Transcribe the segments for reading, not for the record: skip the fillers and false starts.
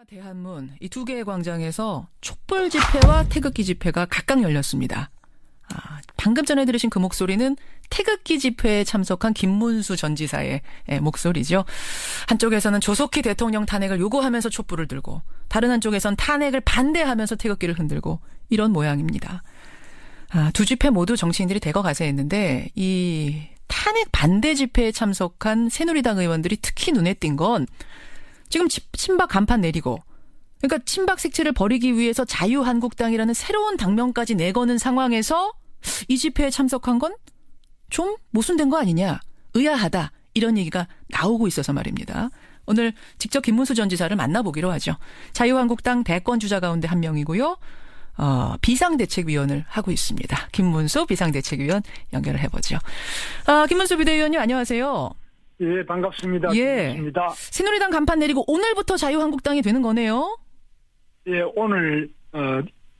대한문 이 두 개의 광장에서 촛불 집회와 태극기 집회가 각각 열렸습니다. 방금 전에 들으신 그 목소리는 태극기 집회에 참석한 김문수 전 지사의 목소리죠. 한쪽에서는 조속히 대통령 탄핵을 요구하면서 촛불을 들고 다른 한쪽에선 탄핵을 반대하면서 태극기를 흔들고 이런 모양입니다. 두 집회 모두 정치인들이 대거 가세했는데 이 탄핵 반대 집회에 참석한 새누리당 의원들이 특히 눈에 띈 건 지금 친박 간판 내리고 그러니까 친박 색채를 버리기 위해서 자유한국당이라는 새로운 당명까지 내거는 상황에서 이 집회에 참석한 건 좀 모순된 거 아니냐, 의아하다 이런 얘기가 나오고 있어서 말입니다. 오늘 직접 김문수 전 지사를 만나보기로 하죠. 자유한국당 대권 주자 가운데 한 명이고요. 비상대책위원을 하고 있습니다. 김문수 비상대책위원 연결을 해보죠. 김문수 비대위원님 안녕하세요. 예, 반갑습니다. 예. 김문수입니다. 새누리당 간판 내리고 오늘부터 자유한국당이 되는 거네요. 예, 오늘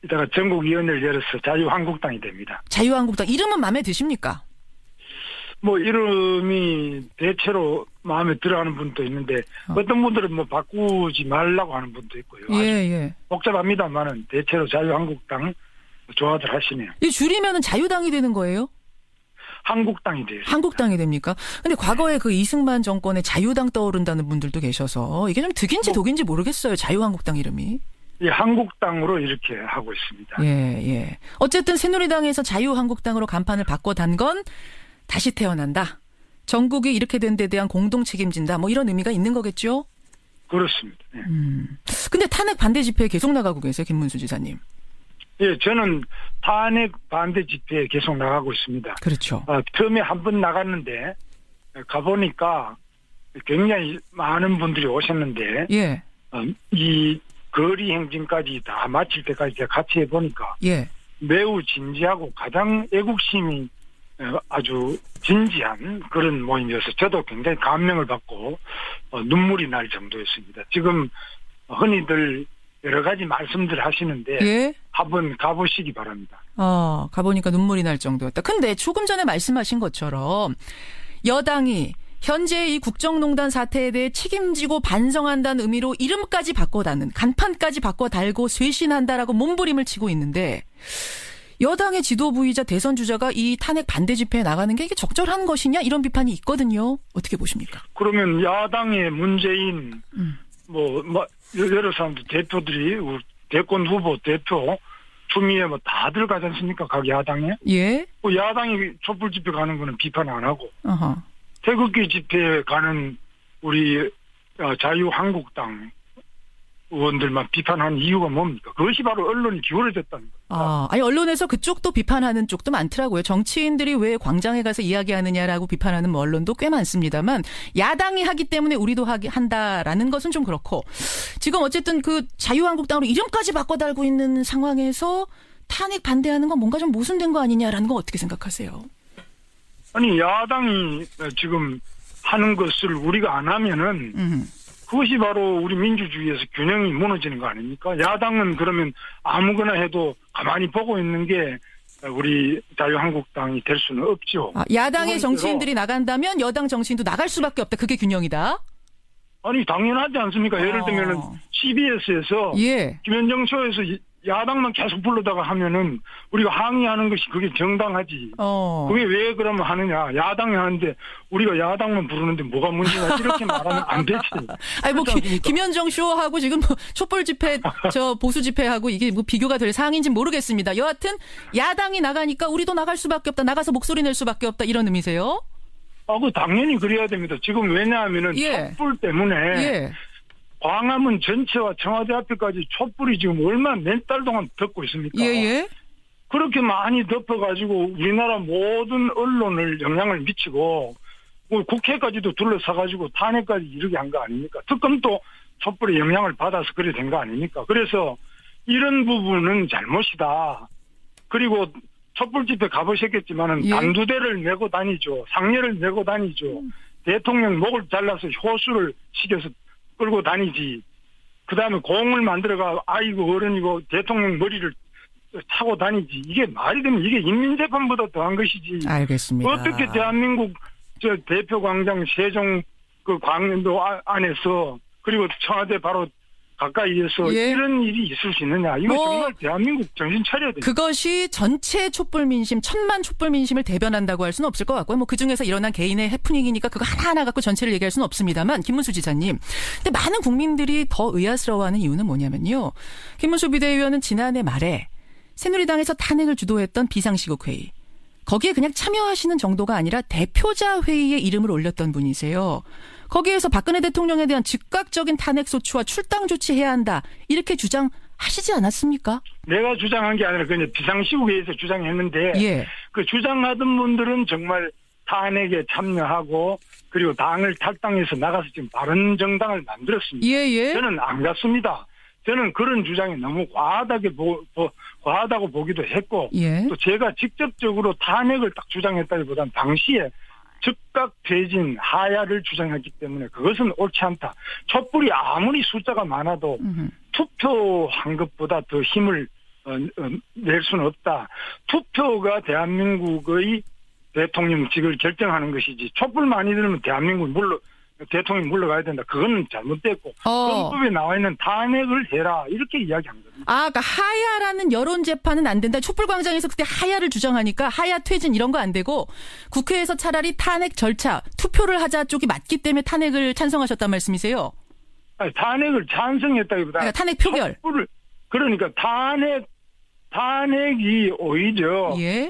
이따가 전국위원회를 열어서 자유한국당이 됩니다. 자유한국당 이름은 마음에 드십니까? 뭐 이름이 대체로 마음에 들어하는 분도 있는데 어떤 분들은 뭐 바꾸지 말라고 하는 분도 있고요. 예. 복잡합니다만은 대체로 자유한국당 좋아들 하시네요. 이 줄이면은 자유당이 되는 거예요? 한국당이 돼요. 한국당이 됩니까? 근데 과거에 그 이승만 정권에 자유당 떠오른다는 분들도 계셔서 이게 좀 득인지 독인지 모르겠어요. 자유한국당 이름이. 예, 한국당으로 이렇게 하고 있습니다. 예. 어쨌든 새누리당에서 자유한국당으로 간판을 바꿔단 건 다시 태어난다. 전국이 이렇게 된 데 대한 공동 책임진다. 뭐 이런 의미가 있는 거겠죠? 그렇습니다. 예. 근데 탄핵 반대 집회에 계속 나가고 계세요, 김문수 지사님. 예, 저는 탄핵 반대 집회에 계속 나가고 있습니다. 그렇죠. 처음에 한 번 나갔는데 가보니까 굉장히 많은 분들이 오셨는데 예. 이 거리 행진까지 다 마칠 때까지 제가 같이 해보니까 예. 매우 진지하고 가장 애국심이 아주 진지한 그런 모임이어서 저도 굉장히 감명을 받고 눈물이 날 정도였습니다. 지금 흔히들 여러 가지 말씀들 하시는데 예? 한번 가보시기 바랍니다. 가보니까 눈물이 날 정도였다. 근데 조금 전에 말씀하신 것처럼 여당이 현재 이 국정농단 사태에 대해 책임지고 반성한다는 의미로 이름까지 바꿔다는 간판까지 바꿔 달고 쇄신한다라고 몸부림을 치고 있는데 여당의 지도부이자 대선 주자가 이 탄핵 반대 집회에 나가는 게 이게 적절한 것이냐 이런 비판이 있거든요. 어떻게 보십니까? 그러면 야당의 문재인 여러 사람들 대표들이 대권 후보 대표 추미애 뭐 다들 가지 않습니까? 각 야당에. 예. 야당이 촛불 집회 가는 거는 비판 안 하고 어허. 태극기 집회에 가는 우리 자유한국당 의원들만 비판하는 이유가 뭡니까? 그것이 바로 언론이 기울어졌다는 겁니다. 아니 언론에서 그쪽도 비판하는 쪽도 많더라고요. 정치인들이 왜 광장에 가서 이야기하느냐라고 비판하는 언론도 꽤 많습니다만 야당이 하기 때문에 우리도 한다라는 것은 좀 그렇고 지금 어쨌든 그 자유한국당으로 이름까지 바꿔 달고 있는 상황에서 탄핵 반대하는 건 뭔가 좀 모순된 거 아니냐라는 거 어떻게 생각하세요? 아니 야당이 지금 하는 것을 우리가 안 하면은 그것이 바로 우리 민주주의에서 균형이 무너지는 거 아닙니까? 야당은 그러면 아무거나 해도 가만히 보고 있는 게 우리 자유한국당이 될 수는 없죠. 야당의 정치인들이 나간다면 여당 정치인도 나갈 수밖에 없다. 그게 균형이다? 아니 당연하지 않습니까? 예를 들면은 CBS에서 예. 김현정 쇼에서 야당만 계속 불러다가 하면은 우리가 항의하는 것이 그게 정당하지. 그게 왜 그러면 하느냐. 야당이 하는데 우리가 야당만 부르는데 뭐가 문제냐. 이렇게 말하면 안 되지. 아니, 김현정 쇼하고 지금 촛불 집회, 보수 집회하고 이게 뭐 비교가 될 사항인지는 모르겠습니다. 여하튼 야당이 나가니까 우리도 나갈 수밖에 없다. 나가서 목소리 낼 수밖에 없다. 이런 의미세요? 그 당연히 그래야 됩니다. 지금 왜냐하면은 촛불 때문에 광화문 전체와 청와대 앞에까지 촛불이 지금 얼마나 몇 달 동안 덮고 있습니까? 예. 그렇게 많이 덮어가지고 우리나라 모든 언론을 영향을 미치고 국회까지도 둘러싸가지고 탄핵까지 이르게 한 거 아닙니까? 특검도 촛불의 영향을 받아서 그래 된 거 아닙니까? 그래서 이런 부분은 잘못이다. 그리고 촛불 집회 가보셨겠지만은 단두대를 메고 다니죠. 상례를 메고 다니죠. 대통령 목을 잘라서 효수를 시켜서 끌고 다니지. 그 다음에 공을 만들어가 아이고 어른이고 대통령 머리를 차고 다니지. 이게 말이 되면 이게 인민재판보다 더한 것이지. 알겠습니다. 어떻게 대한민국 대표광장 세종 그 광연도 안에서 그리고 청와대 바로 가까이에서 예. 이런 일이 있을 수 있느냐. 이거 정말 대한민국 정신 차려야 돼요. 그것이 전체 촛불 민심, 1000만 촛불 민심을 대변한다고 할 수는 없을 것 같고요. 뭐 그중에서 일어난 개인의 해프닝이니까 그거 하나하나 갖고 전체를 얘기할 수는 없습니다만 김문수 지사님. 근데 많은 국민들이 더 의아스러워하는 이유는 뭐냐면요. 김문수 비대위원은 지난해 말에 새누리당에서 탄핵을 주도했던 비상시국 회의. 거기에 그냥 참여하시는 정도가 아니라 대표자 회의에 이름을 올렸던 분이세요. 거기에서 박근혜 대통령에 대한 즉각적인 탄핵 소추와 출당 조치해야 한다. 이렇게 주장하시지 않았습니까? 내가 주장한 게 아니라 그냥 비상시국회의에서 주장했는데 예. 그 주장하던 분들은 정말 탄핵에 참여하고 그리고 당을 탈당해서 나가서 지금 바른 정당을 만들었습니다. 예. 저는 안 갔습니다. 저는 그런 주장이 너무 과하다고 보기도 했고 예. 또 제가 직접적으로 탄핵을 딱 주장했다기보다는 당시에 즉각 퇴진 하야를 주장했기 때문에 그것은 옳지 않다. 촛불이 아무리 숫자가 많아도 투표한 것보다 더 힘을 낼 수는 없다. 투표가 대한민국의 대통령직을 결정하는 것이지 촛불 많이 들으면 대통령이 물러가야 된다. 그건 잘못됐고 헌법에 나와 있는 탄핵을 해라 이렇게 이야기한 겁니다. 그러니까 하야라는 여론 재판은 안 된다. 촛불광장에서 그때 하야를 주장하니까 하야 퇴진 이런 거 안 되고 국회에서 차라리 탄핵 절차 투표를 하자 쪽이 맞기 때문에 탄핵을 찬성하셨단 말씀이세요? 아니, 탄핵을 찬성했다기보다 그러니까 탄핵 표결. 그러니까 탄핵이 오히려 예.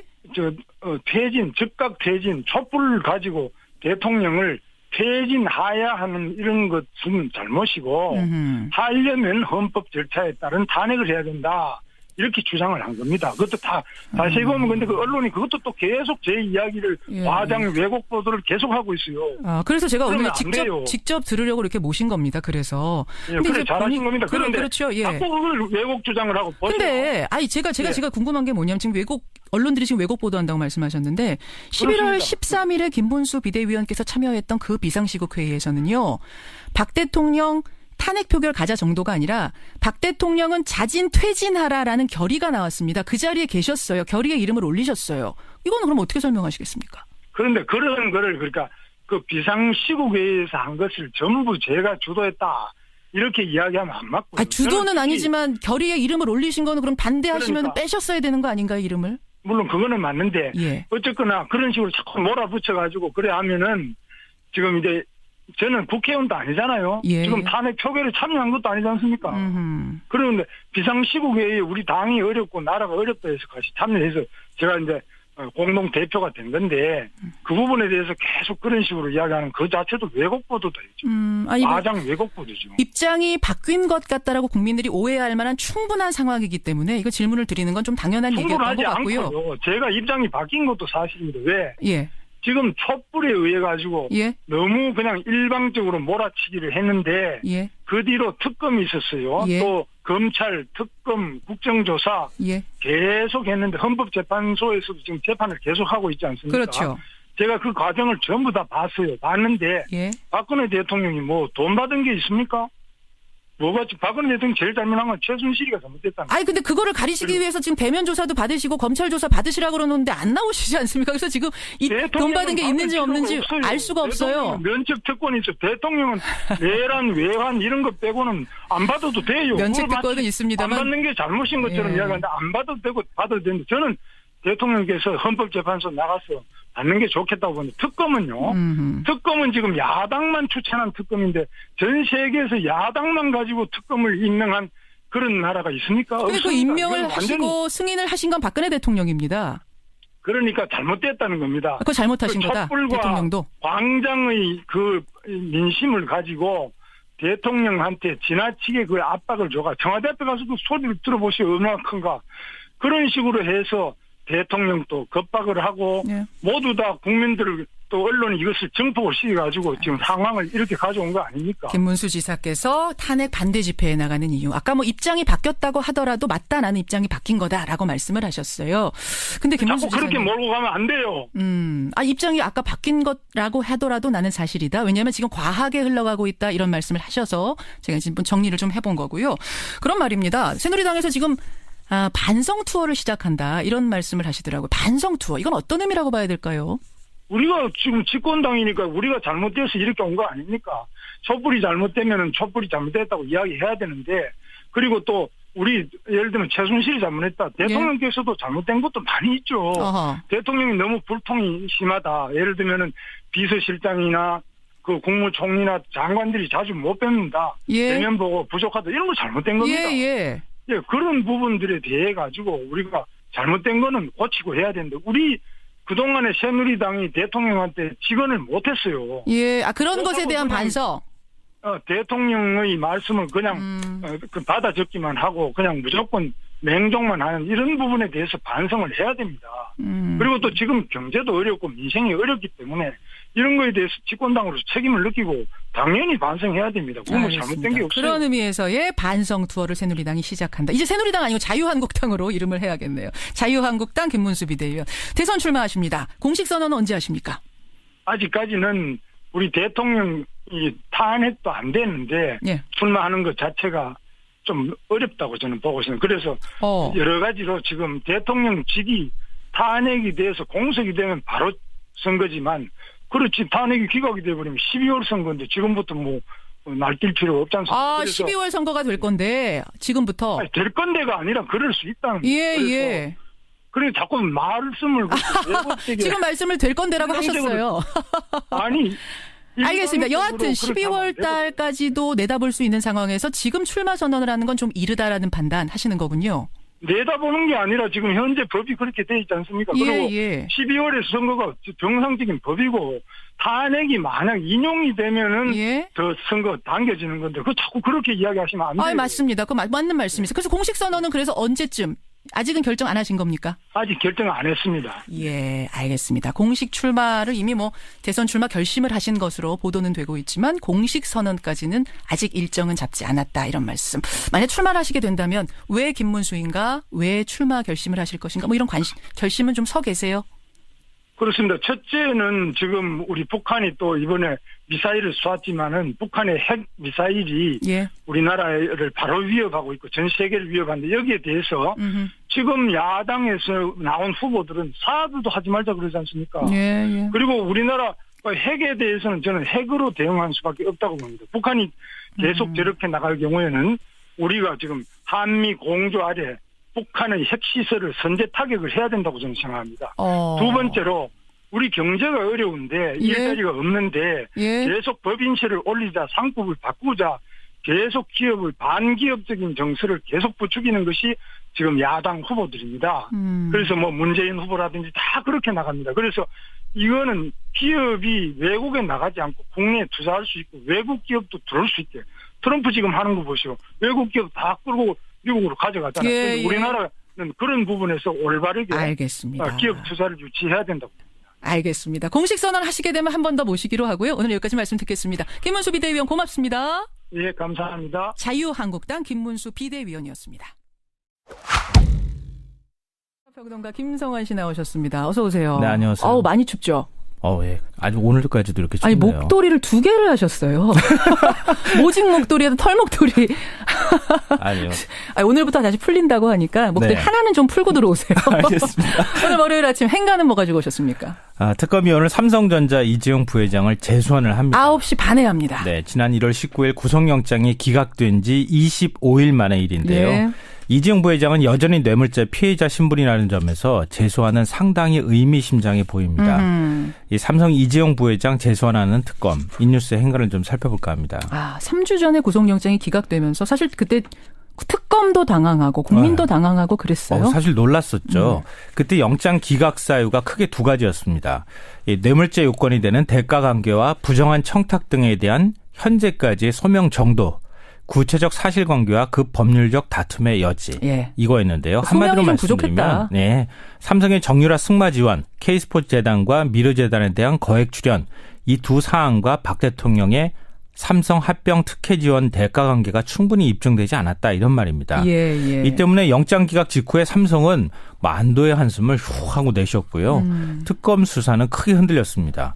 퇴진 즉각 퇴진 촛불을 가지고 대통령을 퇴진하야 하는 이런 것은 잘못이고 하려면 헌법 절차에 따른 탄핵을 해야 된다. 이렇게 주장을 한 겁니다. 그것도 다시 보면 근데 그 언론이 그것도 또 계속 제 이야기를 과장 왜곡 보도를 계속하고 있어요. 그래서 제가 오늘 돼요. 직접 들으려고 이렇게 모신 겁니다. 그래서. 예, 그래 잘하신 겁니다. 그런데 그렇죠. 예. 자꾸 그걸 왜곡 주장을 하고 근데 제가 궁금한 게 뭐냐면 지금 언론들이 지금 왜곡 보도한다고 말씀하셨는데 11월 13일에 김문수 비대위원께서 참여했던 그 비상시국 회의에서는요. 박 대통령 탄핵 표결 가자 정도가 아니라 박 대통령은 자진 퇴진하라라는 결의가 나왔습니다. 그 자리에 계셨어요. 결의에 이름을 올리셨어요. 이거는 그럼 어떻게 설명하시겠습니까? 그런데 그런 거를 그러니까 그 비상시국회의에서 한 것을 전부 제가 주도했다. 이렇게 이야기하면 안 맞고요. 주도는 아니지만 결의에 이름을 올리신 거는 그럼 반대하시면 그러니까. 빼셨어야 되는 거 아닌가요, 이름을? 물론 그거는 맞는데 예. 어쨌거나 그런 식으로 자꾸 몰아붙여가지고 그래 하면은 지금 이제 저는 국회의원도 아니잖아요. 예. 지금 탄핵 표결에 참여한 것도 아니지 않습니까? 그런데 비상시국회의에 우리 당이 어렵고 나라가 어렵다 해서 같이 참여해서 제가 이제 공동 대표가 된 건데 그 부분에 대해서 계속 그런 식으로 이야기하는 그 자체도 왜곡 보도다. 과장 왜곡 보도죠. 입장이 바뀐 것 같다라고 국민들이 오해할 만한 충분한 상황이기 때문에 이거 질문을 드리는 건 좀 당연한 얘기였던 것 같고요. 않고요. 제가 입장이 바뀐 것도 사실입니다. 왜? 예. 지금 촛불에 의해 가지고 예. 너무 그냥 일방적으로 몰아치기를 했는데 예. 그 뒤로 특검이 있었어요. 예. 또 검찰, 특검, 국정조사 예. 계속 했는데 헌법재판소에서도 지금 재판을 계속하고 있지 않습니까? 그렇죠. 제가 그 과정을 전부 다 봤는데 예. 박근혜 대통령이 뭐 돈 받은 게 있습니까? 박근혜 대통령 제일 잘못한 건 최순실이가 잘못됐다는 거예요. 근데 그거를 가리시기 위해서 지금 대면 조사도 받으시고 검찰 조사 받으시라고 그러는데 안 나오시지 않습니까? 그래서 지금 이 돈 받은 게 있는지 없는지 알 수가 없어요. 면책 특권이 있어요. 대통령은 내란, 외환 이런 거 빼고는 안 받아도 돼요. 면책 특권은 있습니다만. 안 받는 게 잘못인 것처럼 이야기하는데 안 받아도 되고 받아도 되는데 저는 대통령께서 헌법재판소 나가서 받는 게 좋겠다고 보는데 특검은요. 특검은 지금 야당만 추천한 특검인데 전 세계에서 야당만 가지고 특검을 임명한 그런 나라가 있습니까? 그 임명을 하시고 승인을 하신 건 박근혜 대통령입니다. 그러니까 잘못됐다는 겁니다. 그거 잘못하신 거다. 대통령도. 광장의 그 민심을 가지고 대통령한테 지나치게 그 압박을 줘가 청와대 앞에 가서도 소리를 들어보시오. 얼마나 큰가. 그런 식으로 해서 대통령도 겁박을 하고 모두 다 국민들을 또 언론이 이것을 증폭을 시켜가지고 지금 상황을 이렇게 가져온 거 아닙니까? 김문수 지사께서 탄핵 반대 집회에 나가는 이유. 아까 뭐 입장이 바뀌었다고 하더라도 맞다 나는 입장이 바뀐 거다라고 말씀을 하셨어요. 근데 김문수 지사님. 그렇게 몰고 가면 안 돼요. 입장이 아까 바뀐 거라고 하더라도 나는 사실이다. 왜냐하면 지금 과하게 흘러가고 있다 이런 말씀을 하셔서 제가 지금 정리를 좀 해본 거고요. 그런 말입니다. 새누리당에서 지금 반성 투어를 시작한다. 이런 말씀을 하시더라고요. 반성 투어. 이건 어떤 의미라고 봐야 될까요? 우리가 지금 집권당이니까 우리가 잘못돼서 이렇게 온 거 아닙니까? 촛불이 잘못되면은 촛불이 잘못됐다고 이야기해야 되는데, 그리고 또 우리 예를 들면 최순실이 잘못했다. 대통령께서도 잘못된 것도 많이 있죠. 어허. 대통령이 너무 불통이 심하다. 예를 들면은 비서실장이나 그 국무총리나 장관들이 자주 못 뵙는다. 예. 대면 보고 부족하다. 이런 거 잘못된 겁니다. 예. 예, 그런 부분들에 대해 가지고 우리가 잘못된 거는 고치고 해야 되는데, 우리 그동안에 새누리당이 대통령한테 직언을 못했어요. 예. 그런 것에 대한 반성. 대통령의 말씀을 그냥 받아 적기만 하고 그냥 무조건 맹종만 하는 이런 부분에 대해서 반성을 해야 됩니다. 그리고 또 지금 경제도 어렵고 민생이 어렵기 때문에 이런 거에 대해서 집권당으로서 책임을 느끼고 당연히 반성해야 됩니다. 그건 잘못된 게 없어요. 그런 의미에서의 반성 투어를 새누리당이 시작한다. 이제 새누리당 아니고 자유한국당으로 이름을 해야겠네요. 자유한국당 김문수 비대위원. 대선 출마하십니다. 공식 선언은 언제 하십니까? 아직까지는 우리 대통령이 탄핵도 안 됐는데 예. 출마하는 것 자체가 좀 어렵다고 저는 보고 있습니다. 그래서 여러 가지로 지금 대통령직이 탄핵이 돼서 공석이 되면 바로 선거지만, 그렇지 탄핵이 기각이 돼버리면 12월 선거인데 지금부터 뭐 날뛸 필요 없지 않습니까? 12월 선거가 될 건데 지금부터. 될 건데가 아니라 그럴 수 있다는 거예요. 예. 그래 자꾸 말씀을 지금 말씀을 될 건데라고 하셨어요. 아니. 알겠습니다. 여하튼 12월 달까지도 내다볼 수 있는 상황에서 지금 출마 선언을 하는 건 좀 이르다라는 판단 하시는 거군요. 내다보는 게 아니라 지금 현재 법이 그렇게 돼 있지 않습니까? 그리고 12월에 선거가 정상적인 법이고, 탄핵이 만약 인용이 되면은 더 선거 당겨지는 건데, 그거 자꾸 그렇게 이야기하시면 안 돼요. 맞습니다. 그 맞는 말씀이세요. 그래서 공식 선언은 그래서 언제쯤? 아직은 결정 안 하신 겁니까? 아직 결정 안 했습니다. 예, 알겠습니다. 공식 출마를 이미 대선 출마 결심을 하신 것으로 보도는 되고 있지만 공식 선언까지는 아직 일정은 잡지 않았다, 이런 말씀. 만약 출마를 하시게 된다면 왜 김문수인가? 왜 출마 결심을 하실 것인가? 이런 결심은 좀 서 계세요? 그렇습니다. 첫째는 지금 우리 북한이 또 이번에 미사일을 쏘았지만은 북한의 핵 미사일이 우리나라를 바로 위협하고 있고 전 세계를 위협하는데, 여기에 대해서 지금 야당에서 나온 후보들은 사드도 하지 말자 그러지 않습니까? 그리고 우리나라 핵에 대해서는 저는 핵으로 대응할 수밖에 없다고 봅니다. 북한이 계속 저렇게 나갈 경우에는 우리가 지금 한미 공조 아래 북한의 핵시설을 선제 타격을 해야 된다고 저는 생각합니다. 두 번째로 우리 경제가 어려운데 일자리가 없는데 계속 법인세를 올리자, 상법을 바꾸자, 계속 기업을 반기업적인 정서를 계속 부추기는 것이 지금 야당 후보들입니다. 그래서 문재인 후보라든지 다 그렇게 나갑니다. 그래서 이거는 기업이 외국에 나가지 않고 국내에 투자할 수 있고 외국 기업도 들어올 수 있게, 트럼프 지금 하는 거 보시고 외국 기업 다 끌고 미국으로 가져가잖아요. 우리나라는 그런 부분에서 올바르게 알겠습니다. 기업 투자를 유치해야 된다고 봅니다. 알겠습니다. 공식 선언 하시게 되면 한 번 더 모시기로 하고요. 오늘 여기까지 말씀 듣겠습니다. 김문수 비대위원 고맙습니다. 예, 감사합니다. 자유한국당 김문수 비대위원이었습니다. 평론가 김성환 씨 나오셨습니다. 어서 오세요. 네, 안녕하세요. 많이 춥죠? 예. 아주 오늘까지도 이렇게 춥네요. 목도리를 2개를 하셨어요. 모직 목도리에도 털 목도리. 아니요. 오늘부터 다시 풀린다고 하니까 목도리 하나는 좀 풀고 들어오세요. 알겠습니다. 오늘 월요일 아침 행가는 뭐 가지고 오셨습니까? 특검이 오늘 삼성전자 이재용 부회장을 재소환을 합니다. 9시 반에 합니다. 네, 지난 1월 19일 구속영장이 기각된 지 25일 만의 일인데요. 이재용 부회장은 여전히 뇌물죄 피해자 신분이라는 점에서 재소환은 상당히 의미심장해 보입니다. 이 삼성 이재용 부회장 재소환하는 특검, 이 뉴스의 행간을 좀 살펴볼까 합니다. 3주 전에 구속영장이 기각되면서 사실 그때 특검도 당황하고 국민도 당황하고 그랬어요. 사실 놀랐었죠. 그때 영장 기각 사유가 크게 두 가지였습니다. 이 뇌물죄 요건이 되는 대가관계와 부정한 청탁 등에 대한 현재까지의 소명 정도, 구체적 사실관계와 그 법률적 다툼의 여지, 이거였는데요. 한마디로 말씀드리면 삼성의 정유라 승마 지원, K스포츠재단과 미르재단에 대한 거액 출연, 이 두 사안과 박 대통령의 삼성 합병 특혜 지원 대가 관계가 충분히 입증되지 않았다, 이런 말입니다. 이 때문에 영장 기각 직후에 삼성은 안도의 한숨을 후 하고 내쉬었고요. 특검 수사는 크게 흔들렸습니다.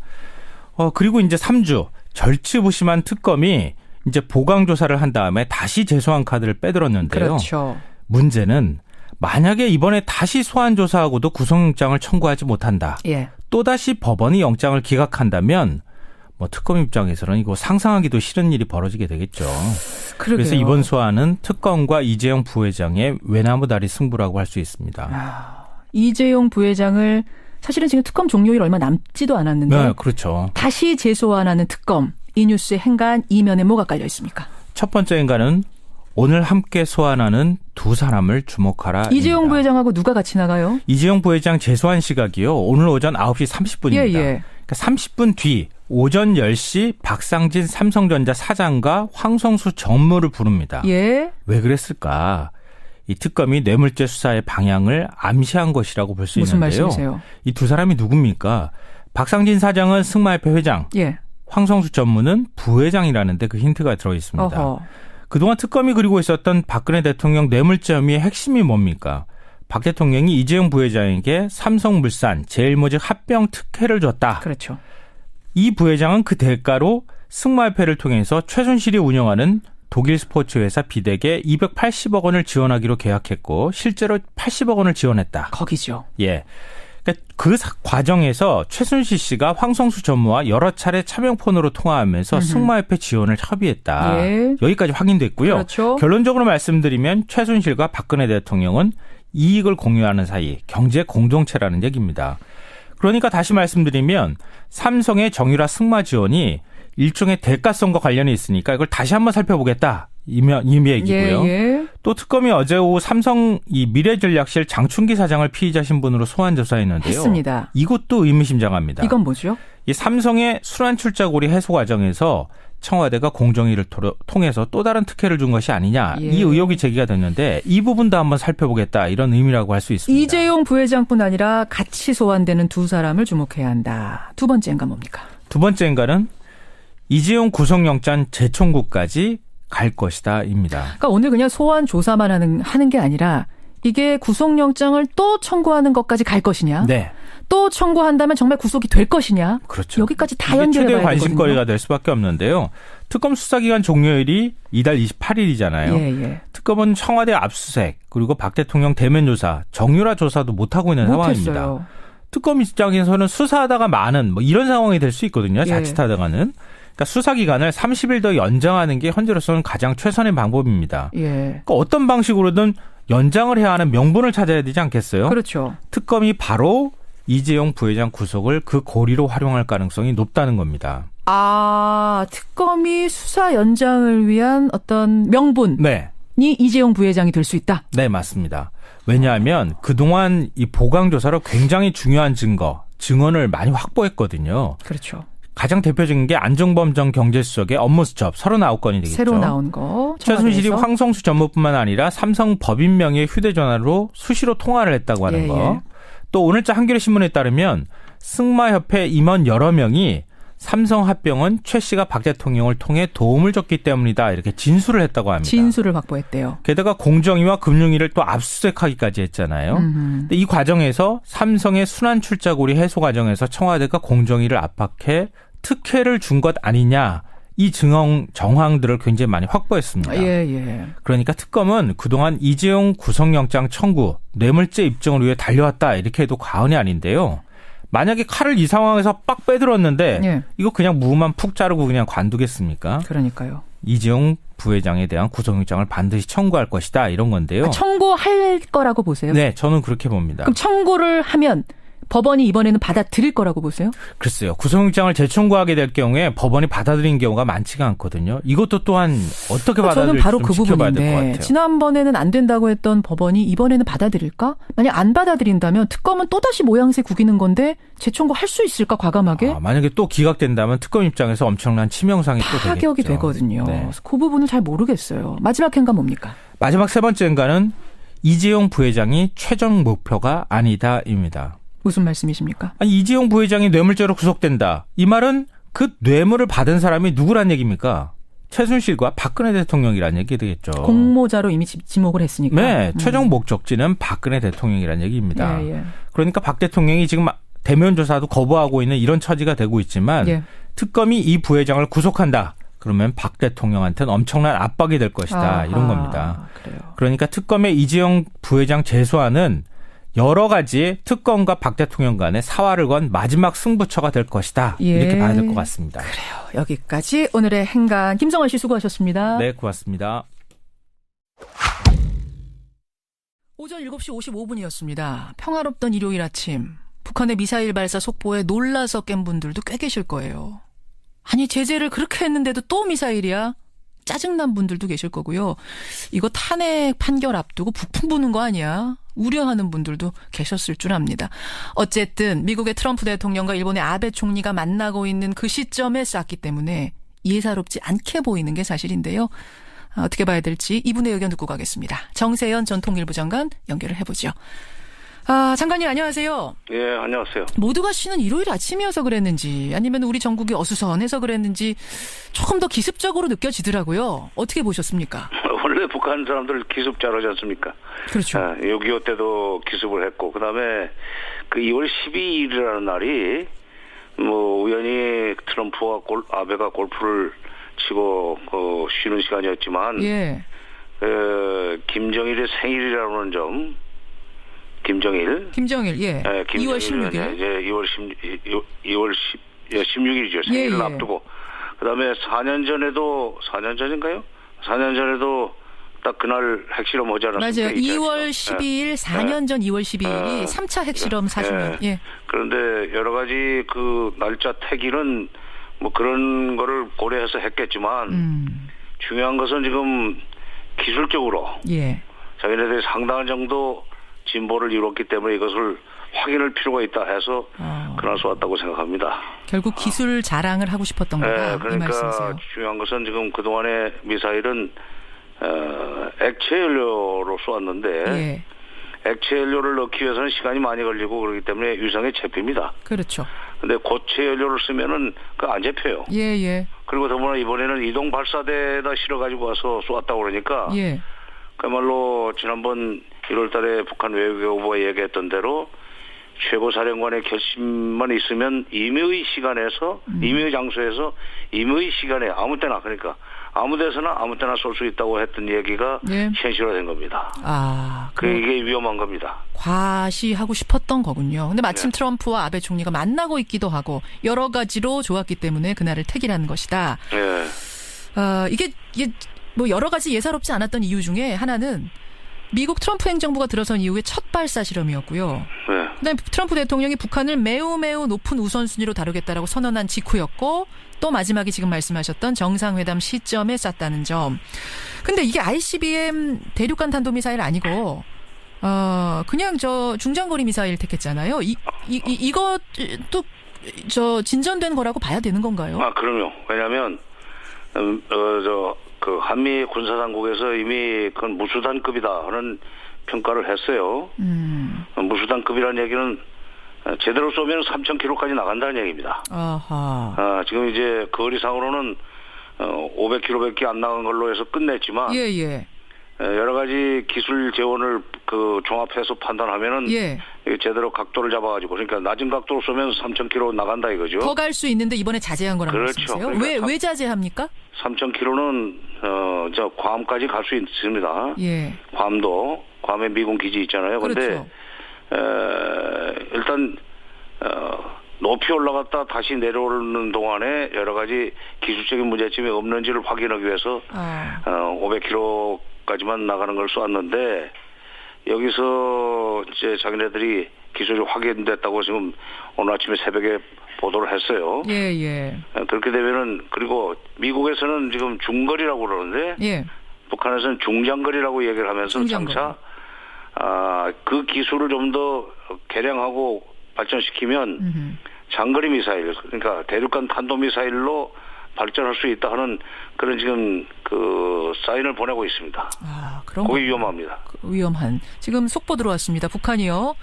그리고 이제 3주 절치부심한 특검이 이제 보강 조사를 한 다음에 다시 재소환 카드를 빼들었는데요. 그렇죠. 문제는 만약에 이번에 다시 소환 조사하고도 구속영장을 청구하지 못한다. 또다시 법원이 영장을 기각한다면 뭐 특검 입장에서는 이거 상상하기도 싫은 일이 벌어지게 되겠죠. 그러게요. 그래서 이번 소환은 특검과 이재용 부회장의 외나무다리 승부라고 할 수 있습니다. 이재용 부회장을 사실은 지금 특검 종료일 얼마 남지도 않았는데 네, 그렇죠. 다시 재소환하는 특검. 이 뉴스의 행간 이면에 뭐가 깔려 있습니까? 첫 번째 행간은 오늘 함께 소환하는 두 사람을 주목하라. 이재용 입니다. 부회장하고 누가 같이 나가요? 이재용 부회장 재소환 시각이요. 오늘 오전 9시 30분입니다. 예. 그러니까 30분 뒤 오전 10시 박상진 삼성전자 사장과 황성수 전무를 부릅니다. 예. 왜 그랬을까? 이 특검이 뇌물죄 수사의 방향을 암시한 것이라고 볼 수 무슨 있는데요. 말씀이세요? 이 두 사람이 누굽니까? 박상진 사장은 승마협회 회장, 예. 황성수 전무는 부회장이라는데 그 힌트가 들어있습니다. 어허. 그동안 특검이 그리고 있었던 박근혜 대통령 뇌물죄 혐의의 핵심이 뭡니까? 박 대통령이 이재용 부회장에게 삼성물산, 제일모직 합병 특혜를 줬다. 그렇죠. 이 부회장은 그 대가로 승마협회를 통해서 최순실이 운영하는 독일 스포츠 회사 비덱에 280억 원을 지원하기로 계약했고 실제로 80억 원을 지원했다. 거기죠. 예. 그러니까 그 과정에서 최순실 씨가 황성수 전무와 여러 차례 차명폰으로 통화하면서 승마협회 지원을 협의했다. 예. 여기까지 확인됐고요. 그렇죠. 결론적으로 말씀드리면 최순실과 박근혜 대통령은 이익을 공유하는 사이 경제 공동체라는 얘기입니다. 그러니까 다시 말씀드리면 삼성의 정유라 승마 지원이 일종의 대가성과 관련이 있으니까 이걸 다시 한번 살펴보겠다. 이미 얘기고요. 예. 또 특검이 어제 오후 삼성 이 미래전략실 장충기 사장을 피의자 신분으로 소환 조사했는데요. 했습니다. 이것도 의미심장합니다. 이건 뭐죠? 이 삼성의 순환출자고리 해소 과정에서 청와대가 공정위를 통해서 또 다른 특혜를 준 것이 아니냐. 예. 이 의혹이 제기가 됐는데 이 부분도 한번 살펴보겠다. 이런 의미라고 할 수 있습니다. 이재용 부회장뿐 아니라 같이 소환되는 두 사람을 주목해야 한다. 두 번째인가 뭡니까? 두 번째 인가는 이재용 구속영장 재청구까지 갈 것이다입니다. 그러니까 오늘 그냥 소환 조사만 하는 게 아니라 이게 구속영장을 또 청구하는 것까지 갈 것이냐? 네. 또 청구한다면 정말 구속이 될 것이냐? 그렇죠. 여기까지 다 이게 연결해 최대 봐야 되거든요. 관심거리가 될 수밖에 없는데요. 특검 수사기간 종료일이 이달 28일이잖아요. 예. 특검은 청와대 압수수색 그리고 박 대통령 대면 조사, 정유라 조사도 못하고 있는 상황입니다. 못했어요. 특검 입장에서는 수사하다가 많은 뭐 이런 상황이 될 수 있거든요. 자칫하다가는. 그러니까 수사기간을 30일 더 연장하는 게 현재로서는 가장 최선의 방법입니다. 예. 그러니까 어떤 방식으로든 연장을 해야 하는 명분을 찾아야 되지 않겠어요? 그렇죠. 특검이 바로 이재용 부회장 구속을 그 고리로 활용할 가능성이 높다는 겁니다. 특검이 수사 연장을 위한 어떤 명분이 네. 이재용 부회장이 될 수 있다? 네, 맞습니다. 왜냐하면 그동안 이 보강조사로 굉장히 중요한 증언을 많이 확보했거든요. 그렇죠. 가장 대표적인 게 안종범 전 경제수석의 업무 수첩 39건이 되겠죠. 새로 나온 거. 최순실이 청와대에서. 황성수 전무뿐만 아니라 삼성 법인 명의의 휴대전화로 수시로 통화를 했다고 하는 거. 또 오늘자 한겨레신문에 따르면 승마협회 임원 여러 명이 삼성 합병은 최 씨가 박 대통령을 통해 도움을 줬기 때문이다. 이렇게 진술을 했다고 합니다. 진술을 확보했대요. 게다가 공정위와 금융위를 또 압수수색하기까지 했잖아요. 근데 이 과정에서 삼성의 순환출자고리 해소 과정에서 청와대가 공정위를 압박해 특혜를 준 것 아니냐. 이 정황들을 굉장히 많이 확보했습니다. 예. 그러니까 특검은 그동안 이재용 구속영장 청구, 뇌물죄 입증을 위해 달려왔다. 이렇게 해도 과언이 아닌데요. 만약에 칼을 이 상황에서 빡 빼들었는데 이거 그냥 무만 푹 자르고 그냥 관두겠습니까? 그러니까요. 이재용 부회장에 대한 구속영장을 반드시 청구할 것이다. 이런 건데요. 청구할 거라고 보세요? 네, 저는 그렇게 봅니다. 그럼 청구를 하면 법원이 이번에는 받아들일 거라고 보세요? 글쎄요. 구속영장을 재청구하게 될 경우에 법원이 받아들인 경우가 많지가 않거든요. 이것도 또한 어떻게 받아들일지 저는 바로 그 지켜봐야 될 것 부분인데 같아요. 지난번에는 안 된다고 했던 법원이 이번에는 받아들일까? 만약 안 받아들인다면 특검은 또다시 모양새 구기는 건데 재청구할 수 있을까 과감하게? 만약에 또 기각된다면 특검 입장에서 엄청난 치명상이 또 되겠죠. 타격이 되거든요. 네. 그래서 그 부분을 잘 모르겠어요. 마지막 행간 뭡니까? 마지막 세 번째 행간은 이재용 부회장이 최종 목표가 아니다입니다. 무슨 말씀이십니까? 이재용 부회장이 뇌물죄로 구속된다. 이 말은 그 뇌물을 받은 사람이 누구란 얘기입니까? 최순실과 박근혜 대통령이란 얘기 되겠죠. 공모자로 이미 지목을 했으니까. 네. 최종 목적지는 박근혜 대통령이란 얘기입니다. 예. 그러니까 박 대통령이 지금 대면 조사도 거부하고 있는 이런 처지가 되고 있지만 특검이 이 부회장을 구속한다. 그러면 박 대통령한테는 엄청난 압박이 될 것이다. 이런 겁니다. 그래요. 그러니까 특검의 이재용 부회장 재소환은 여러 가지 특검과 박 대통령 간의 사활을 건 마지막 승부처가 될 것이다. 예. 이렇게 봐야 될 것 같습니다. 그래요. 여기까지 오늘의 행간 김성환 씨 수고하셨습니다. 네, 고맙습니다. 오전 7시 55분이었습니다. 평화롭던 일요일 아침. 북한의 미사일 발사 속보에 놀라서 깬 분들도 꽤 계실 거예요. 아니 제재를 그렇게 했는데도 또 미사일이야? 짜증난 분들도 계실 거고요. 이거 탄핵 판결 앞두고 북풍 부는 거 아니야? 우려하는 분들도 계셨을 줄 압니다. 어쨌든 미국의 트럼프 대통령과 일본의 아베 총리가 만나고 있는 그 시점에 쐈기 때문에 예사롭지 않게 보이는 게 사실인데요. 어떻게 봐야 될지 이분의 의견 듣고 가겠습니다. 정세현 전 통일부 장관 연결을 해보죠. 장관님 안녕하세요. 예, 안녕하세요. 모두가 쉬는 일요일 아침이어서 그랬는지 아니면 우리 전국이 어수선해서 그랬는지 조금 더 기습적으로 느껴지더라고요. 어떻게 보셨습니까? 원래 북한 사람들 기습 잘하지 않습니까? 그렇죠. 6.25 때도 기습을 했고 그다음에 그 2월 12일이라는 날이 뭐 우연히 트럼프와 아베가 골프를 치고 쉬는 시간이었지만 예. 김정일의 생일이라는 점 김정일 예. 2월 16일. 이제 2월 16일이죠. 생일을 앞두고. 그다음에 4년 전인가요? 4년 전에도 딱 그날 핵실험 하지 않았습니까? 맞아요. 2월 12일, 4년 전 2월 12일이 3차 핵실험 40년. 예. 그런데 여러 가지 그 날짜 태기는 뭐 그런 거를 고려해서 했겠지만 중요한 것은 지금 기술적으로 자기네들이 상당한 정도 진보를 이뤘기 때문에 이것을 확인할 필요가 있다 해서 그날 쏘았다고 생각합니다. 결국 기술 자랑을 하고 싶었던 거다. 그러니까 이 말씀이세요. 중요한 것은 지금 그동안의 미사일은 액체 연료로 쏘았는데 액체 연료를 넣기 위해서는 시간이 많이 걸리고 그렇기 때문에 유상에 잡힙니다. 그렇죠. 근데 고체 연료를 쓰면은 안 잡혀요. 그리고 더불어 이번에는 이동 발사대에다 실어가지고 와서 쏘았다고 그러니까 그야말로 지난번 1월 달에 북한 외교부가 얘기했던 대로 최고사령관의 결심만 있으면 임의의 시간에서 임의의 장소에서 임의의 시간에 아무 때나 그러니까 아무 데서나 아무 때나 쏠 수 있다고 했던 얘기가 현실화된 겁니다. 이게 위험한 겁니다. 과시하고 싶었던 거군요. 근데 마침 트럼프와 아베 총리가 만나고 있기도 하고 여러 가지로 좋았기 때문에 그날을 택이라는 것이다. 이게 뭐 여러 가지 예사롭지 않았던 이유 중에 하나는 미국 트럼프 행정부가 들어선 이후에 첫 발사 실험이었고요. 그다음에 트럼프 대통령이 북한을 매우 높은 우선순위로 다루겠다라고 선언한 직후였고 또 마지막에 지금 말씀하셨던 정상회담 시점에 쐈다는 점. 근데 이게 ICBM 대륙간 탄도미사일 아니고 그냥 저 중장거리 미사일 택했잖아요. 이것도 진전된 거라고 봐야 되는 건가요? 그럼요. 왜냐하면 그 한미 군사당국에서 이미 그건 무수단급이다 하는 평가를 했어요. 무수단급이라는 얘기는 제대로 쏘면 3,000km까지 나간다는 얘기입니다. 지금 이제 거리상으로는 500km밖에 안 나간 걸로 해서 끝냈지만 여러 가지 기술 재원을 종합해서 판단하면은 제대로 각도를 잡아가지고 그러니까 낮은 각도로 쏘면 3,000km 나간다 이거죠. 더 갈 수 있는데 이번에 자제한 거라고 말씀하세요? 그러니까 왜 자제합니까? 3,000km는 괌까지 갈 수 있습니다. 괌에 미군 기지 있잖아요. 그런데 일단 높이 올라갔다 다시 내려오는 동안에 여러 가지 기술적인 문제점이 없는지를 확인하기 위해서 500km까지만 나가는 걸 쏘았는데 여기서 이제 자기네들이 기술이 확인됐다고 지금 오늘 아침에 새벽에 보도를 했어요. 그렇게 되면은 그리고 미국에서는 지금 중거리라고 그러는데 북한에서는 중장거리라고 얘기를 하면서 장차 그 기술을 좀 더 개량하고 발전시키면 장거리 미사일 그러니까 대륙간 탄도미사일로 발전할 수 있다 하는 그런 지금 그 사인을 보내고 있습니다. 그게 위험합니다. 위험한. 지금 속보 들어왔습니다. 북한이요.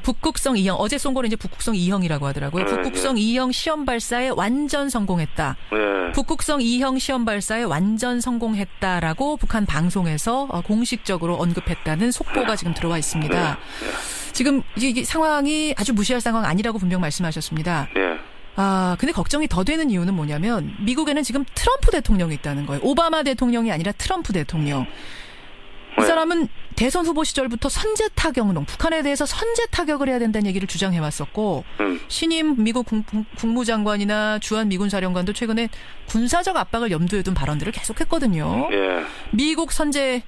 북극성 2형 어제 쏜 거는 이제 북극성 2형이라고 하더라고요. 북극성 2형 시험 발사에 완전 성공했다. 북극성 2형 시험 발사에 완전 성공했다라고 북한 방송에서 공식적으로 언급했다는 속보가 지금 들어와 있습니다. 지금 이게 상황이 아주 무시할 상황 아니라고 분명 말씀하셨습니다. 근데 걱정이 더 되는 이유는 뭐냐면 미국에는 지금 트럼프 대통령이 있다는 거예요. 오바마 대통령이 아니라 트럼프 대통령. 이 사람 그러면 대선 후보 시절부터 선제 타격론, 북한에 대해서 선제 타격을 해야 된다는 얘기를 주장해왔었고 신임 미국 국무장관이나 주한 미군 사령관도 최근에 군사적 압박을 염두에 둔 발언들을 계속했거든요. 예. 미국 선제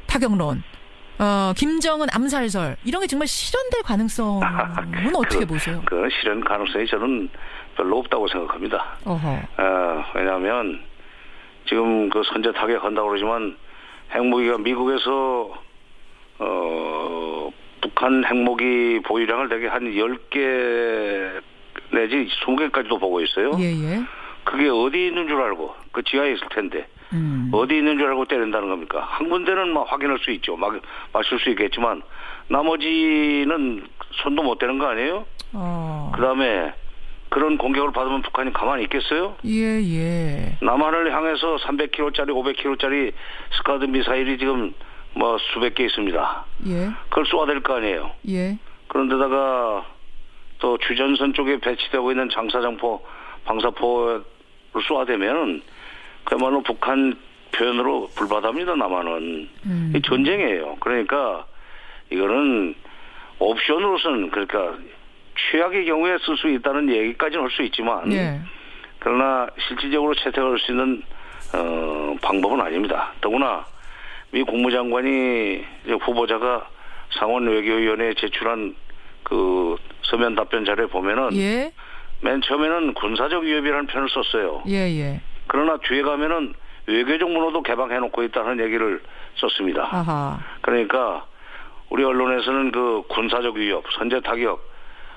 타격론, 김정은 암살설 이런 게 정말 실현될 가능성은 어떻게 보세요? 그 실현 가능성이 저는 별로 없다고 생각합니다. 왜냐하면 지금 그 선제 타격한다고 그러지만 핵무기가 미국에서 북한 핵무기 보유량을 되게 한 10개 내지 20개까지도 보고 있어요. 예. 그게 어디 있는 줄 알고 그 지하에 있을 텐데 어디 있는 줄 알고 때린다는 겁니까? 한 군데는 막 확인할 수 있죠. 맞출 수 있겠지만 나머지는 손도 못 대는 거 아니에요? 그다음에 그런 공격을 받으면 북한이 가만히 있겠어요? 예. 남한을 향해서 300km짜리, 500km짜리 스카드 미사일이 지금 뭐 수백 개 있습니다. 예. 그걸 쏘아야 될 거 아니에요? 예. 그런데다가 또 주전선 쪽에 배치되고 있는 장사정포, 방사포를 쏘아대면은 그야말로 북한 표현으로 불바다입니다. 남한은. 이 전쟁이에요. 그러니까 이거는 옵션으로서는 그러니까 최악의 경우에 쓸 수 있다는 얘기까지는 할 수 있지만 예. 그러나 실질적으로 채택할 수 있는 방법은 아닙니다. 더구나 미 국무장관이 이제 후보자가 상원 외교위원회에 제출한 그 서면 답변 자료에 보면은 예. 맨 처음에는 군사적 위협이라는 표현을 썼어요. 예. 그러나 뒤에 가면은 외교적 문호도 개방해놓고 있다는 얘기를 썼습니다. 아하. 그러니까 우리 언론에서는 그 군사적 위협, 선제 타격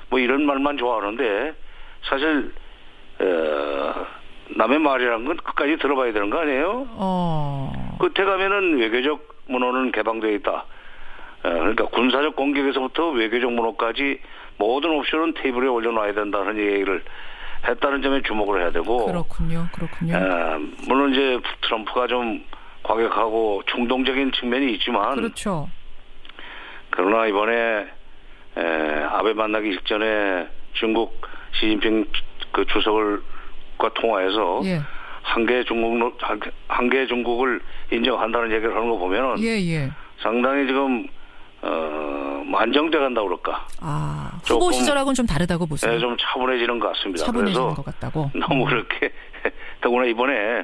뭐 이런 말만 좋아하는데 사실 남의 말이라는 건 끝까지 들어봐야 되는 거 아니에요? 끝에 가면은 외교적 문호는 개방되어 있다. 그러니까 군사적 공격에서부터 외교적 문호까지 모든 옵션은 테이블에 올려놔야 된다는 얘기를 했다는 점에 주목을 해야 되고. 그렇군요. 물론 이제 트럼프가 좀 과격하고 충동적인 측면이 있지만. 그렇죠. 그러나 이번에 아베 만나기 직전에 중국 시진핑 그 주석과 통화해서 예. 한계 중국을 인정한다는 얘기를 하는 거 보면은 예. 상당히 지금 안정돼 간다고 그럴까. 후보 시절하고는 좀 다르다고 보세요. 네, 좀 차분해지는 것 같습니다. 차분해지는 그래서 것 같다고. 너무 그렇게 더구나 이번에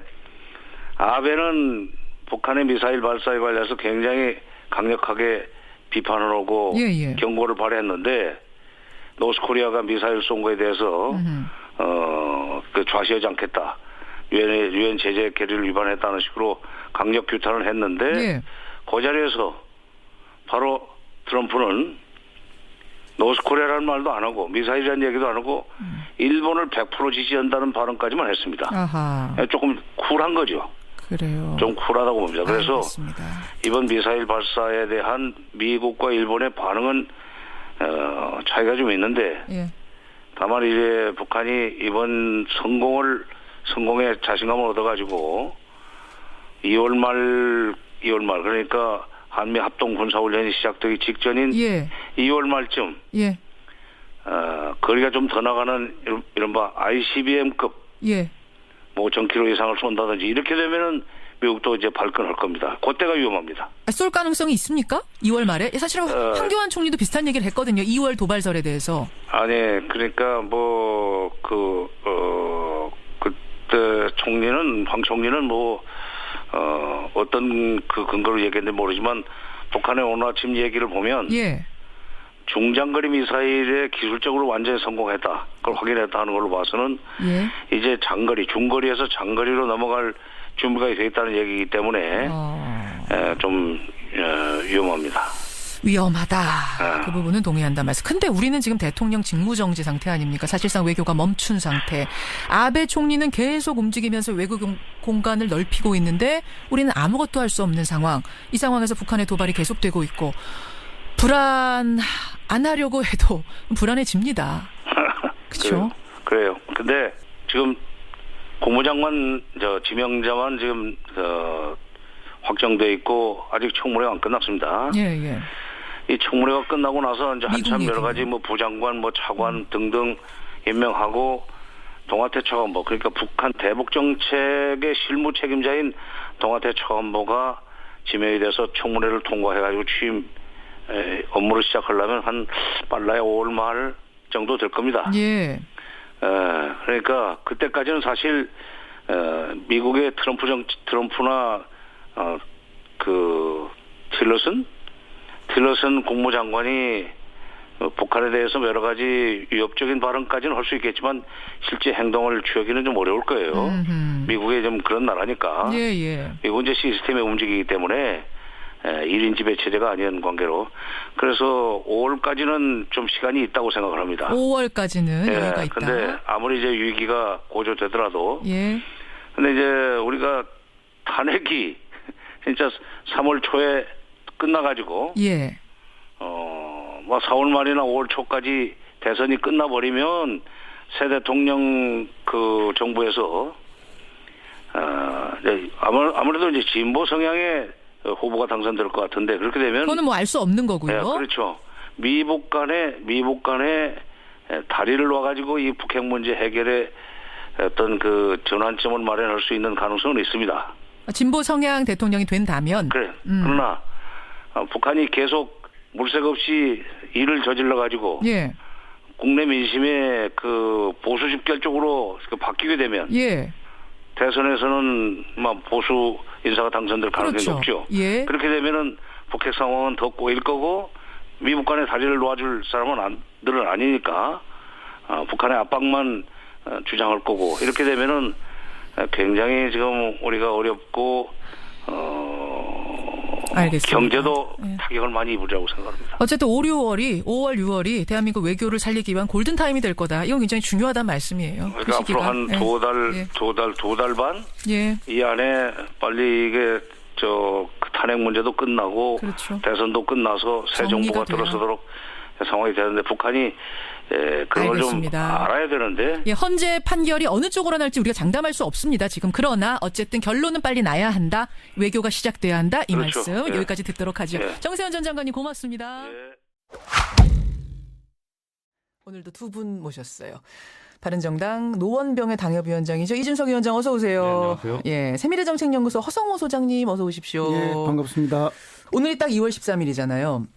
아베는 북한의 미사일 발사에 관해서 굉장히 강력하게 비판을 하고 예. 경고를 발했는데 노스코리아가 미사일 쏜 거에 대해서 그 좌시하지 않겠다. 유엔 제재 결의를 위반했다는 식으로 강력 규탄을 했는데 예. 그 자리에서 바로 트럼프는 노스코리아라는 말도 안 하고 미사일이라는 얘기도 안 하고 일본을 100% 지지한다는 발언까지만 했습니다. 아하. 조금 쿨한 거죠. 그래요. 좀 쿨하다고 봅니다. 그래서 알겠습니다. 이번 미사일 발사에 대한 미국과 일본의 반응은 차이가 좀 있는데 예. 다만 이제 북한이 이번 성공에 자신감을 얻어가지고 2월 말 그러니까 한미 합동 군사훈련이 시작되기 직전인 예. 2월 말쯤 예. 거리가 좀 더 나가는 이른바 ICBM급 예. 뭐 5,000km 이상을 쏜다든지 이렇게 되면은 미국도 이제 발끈할 겁니다. 그때가 위험합니다. 쏠 가능성이 있습니까? 2월 말에? 사실은 황교안 총리도 비슷한 얘기를 했거든요. 2월 도발설에 대해서. 아니 그러니까 뭐 그때 황 총리는 뭐 어떤 그 근거로 얘기했는지 모르지만 북한의 오늘 아침 얘기를 보면 예. 중장거리 미사일에 기술적으로 완전히 성공했다. 그걸 확인했다 하는 걸로 봐서는 예. 이제 중거리에서 장거리로 넘어갈 준비가 되어 있다는 얘기이기 때문에 좀 위험합니다. 위험하다. 그 부분은 동의한다 말씀. 근데 우리는 지금 대통령 직무정지 상태 아닙니까? 사실상 외교가 멈춘 상태. 아베 총리는 계속 움직이면서 외교 공간을 넓히고 있는데 우리는 아무것도 할 수 없는 상황. 이 상황에서 북한의 도발이 계속되고 있고 불안 안 하려고 해도 불안해집니다. 그렇죠? 그래요. 근데 지금 국무장관 지명자만 지금 확정돼 있고 아직 청문회가 안 끝났습니다. 예. 이 청문회가 끝나고 나서 이제 한참 여러 가지 뭐 부장관, 뭐 차관 등등 임명하고 동아태 차관보 그러니까 북한 대북 정책의 실무 책임자인 동아태 차관보가 지명이 돼서 청문회를 통과해가지고 취임 업무를 시작하려면 한 빨라야 5월 말 정도 될 겁니다. 예. 그러니까 그때까지는 사실 미국의 트럼프나 그 틸러슨 국무장관이 북한에 대해서 여러 가지 위협적인 발언까지는 할 수 있겠지만 실제 행동을 취하기는 좀 어려울 거예요. 미국의 좀 그런 나라니까. 예. 미국은 이제 시스템에 움직이기 때문에 1인 지배 체제가 아닌 관계로. 그래서 5월까지는 좀 시간이 있다고 생각을 합니다. 5월까지는 여유가 있다. 근데 아무리 이제 위기가 고조되더라도. 예. 근데 이제 우리가 탄핵이 진짜 3월 초에 끝나가지고. 예. 뭐 4월 말이나 5월 초까지 대선이 끝나버리면 새 대통령 그 정부에서 아무래도 이제 진보 성향의 후보가 당선될 것 같은데 그렇게 되면 그거는 뭐 알 수 없는 거고요. 네, 그렇죠. 미북 간에 다리를 놓아가지고 이 북핵 문제 해결에 어떤 그 전환점을 마련할 수 있는 가능성은 있습니다. 진보 성향 대통령이 된다면. 그래. 그러나 북한이 계속 물색 없이 일을 저질러 가지고 예. 국내 민심의 그 보수 집결 쪽으로 바뀌게 되면 예. 대선에서는 막 보수 인사가 당선될 가능성이 그렇죠. 높죠. 예. 그렇게 되면은 북핵 상황은 더 꼬일 거고 미북 간에 다리를 놓아줄 사람은 아니니까 북한의 압박만 주장할 거고 이렇게 되면은 굉장히 지금 우리가 어렵고 알겠습니다. 경제도 타격을 많이 입으리라고 생각합니다. 어쨌든 5월, 6월이 대한민국 외교를 살리기 위한 골든타임이 될 거다. 이건 굉장히 중요하단 말씀이에요. 그러니까 앞으로 한 두 달 반? 예. 이 안에 빨리 이게 그 탄핵 문제도 끝나고 그렇죠. 대선도 끝나서 새 정부가 들어서도록 상황이 되는데 북한이 그걸 알겠습니다. 좀 알아야 되는데. 예, 헌재 판결이 어느 쪽으로 날지 우리가 장담할 수 없습니다. 지금 그러나 어쨌든 결론은 빨리 나야 한다. 외교가 시작돼야 한다. 이 그렇죠. 말씀 예. 여기까지 듣도록 하죠. 예. 정세현 전 장관님 고맙습니다. 예. 오늘도 두 분 모셨어요. 바른정당 노원병의 당협위원장이죠. 이준석 위원장 어서 오세요. 네, 안녕하세요. 예, 세미래정책연구소 허성호 소장님 어서 오십시오. 예, 반갑습니다. 오늘이 딱 2월 13일이잖아요.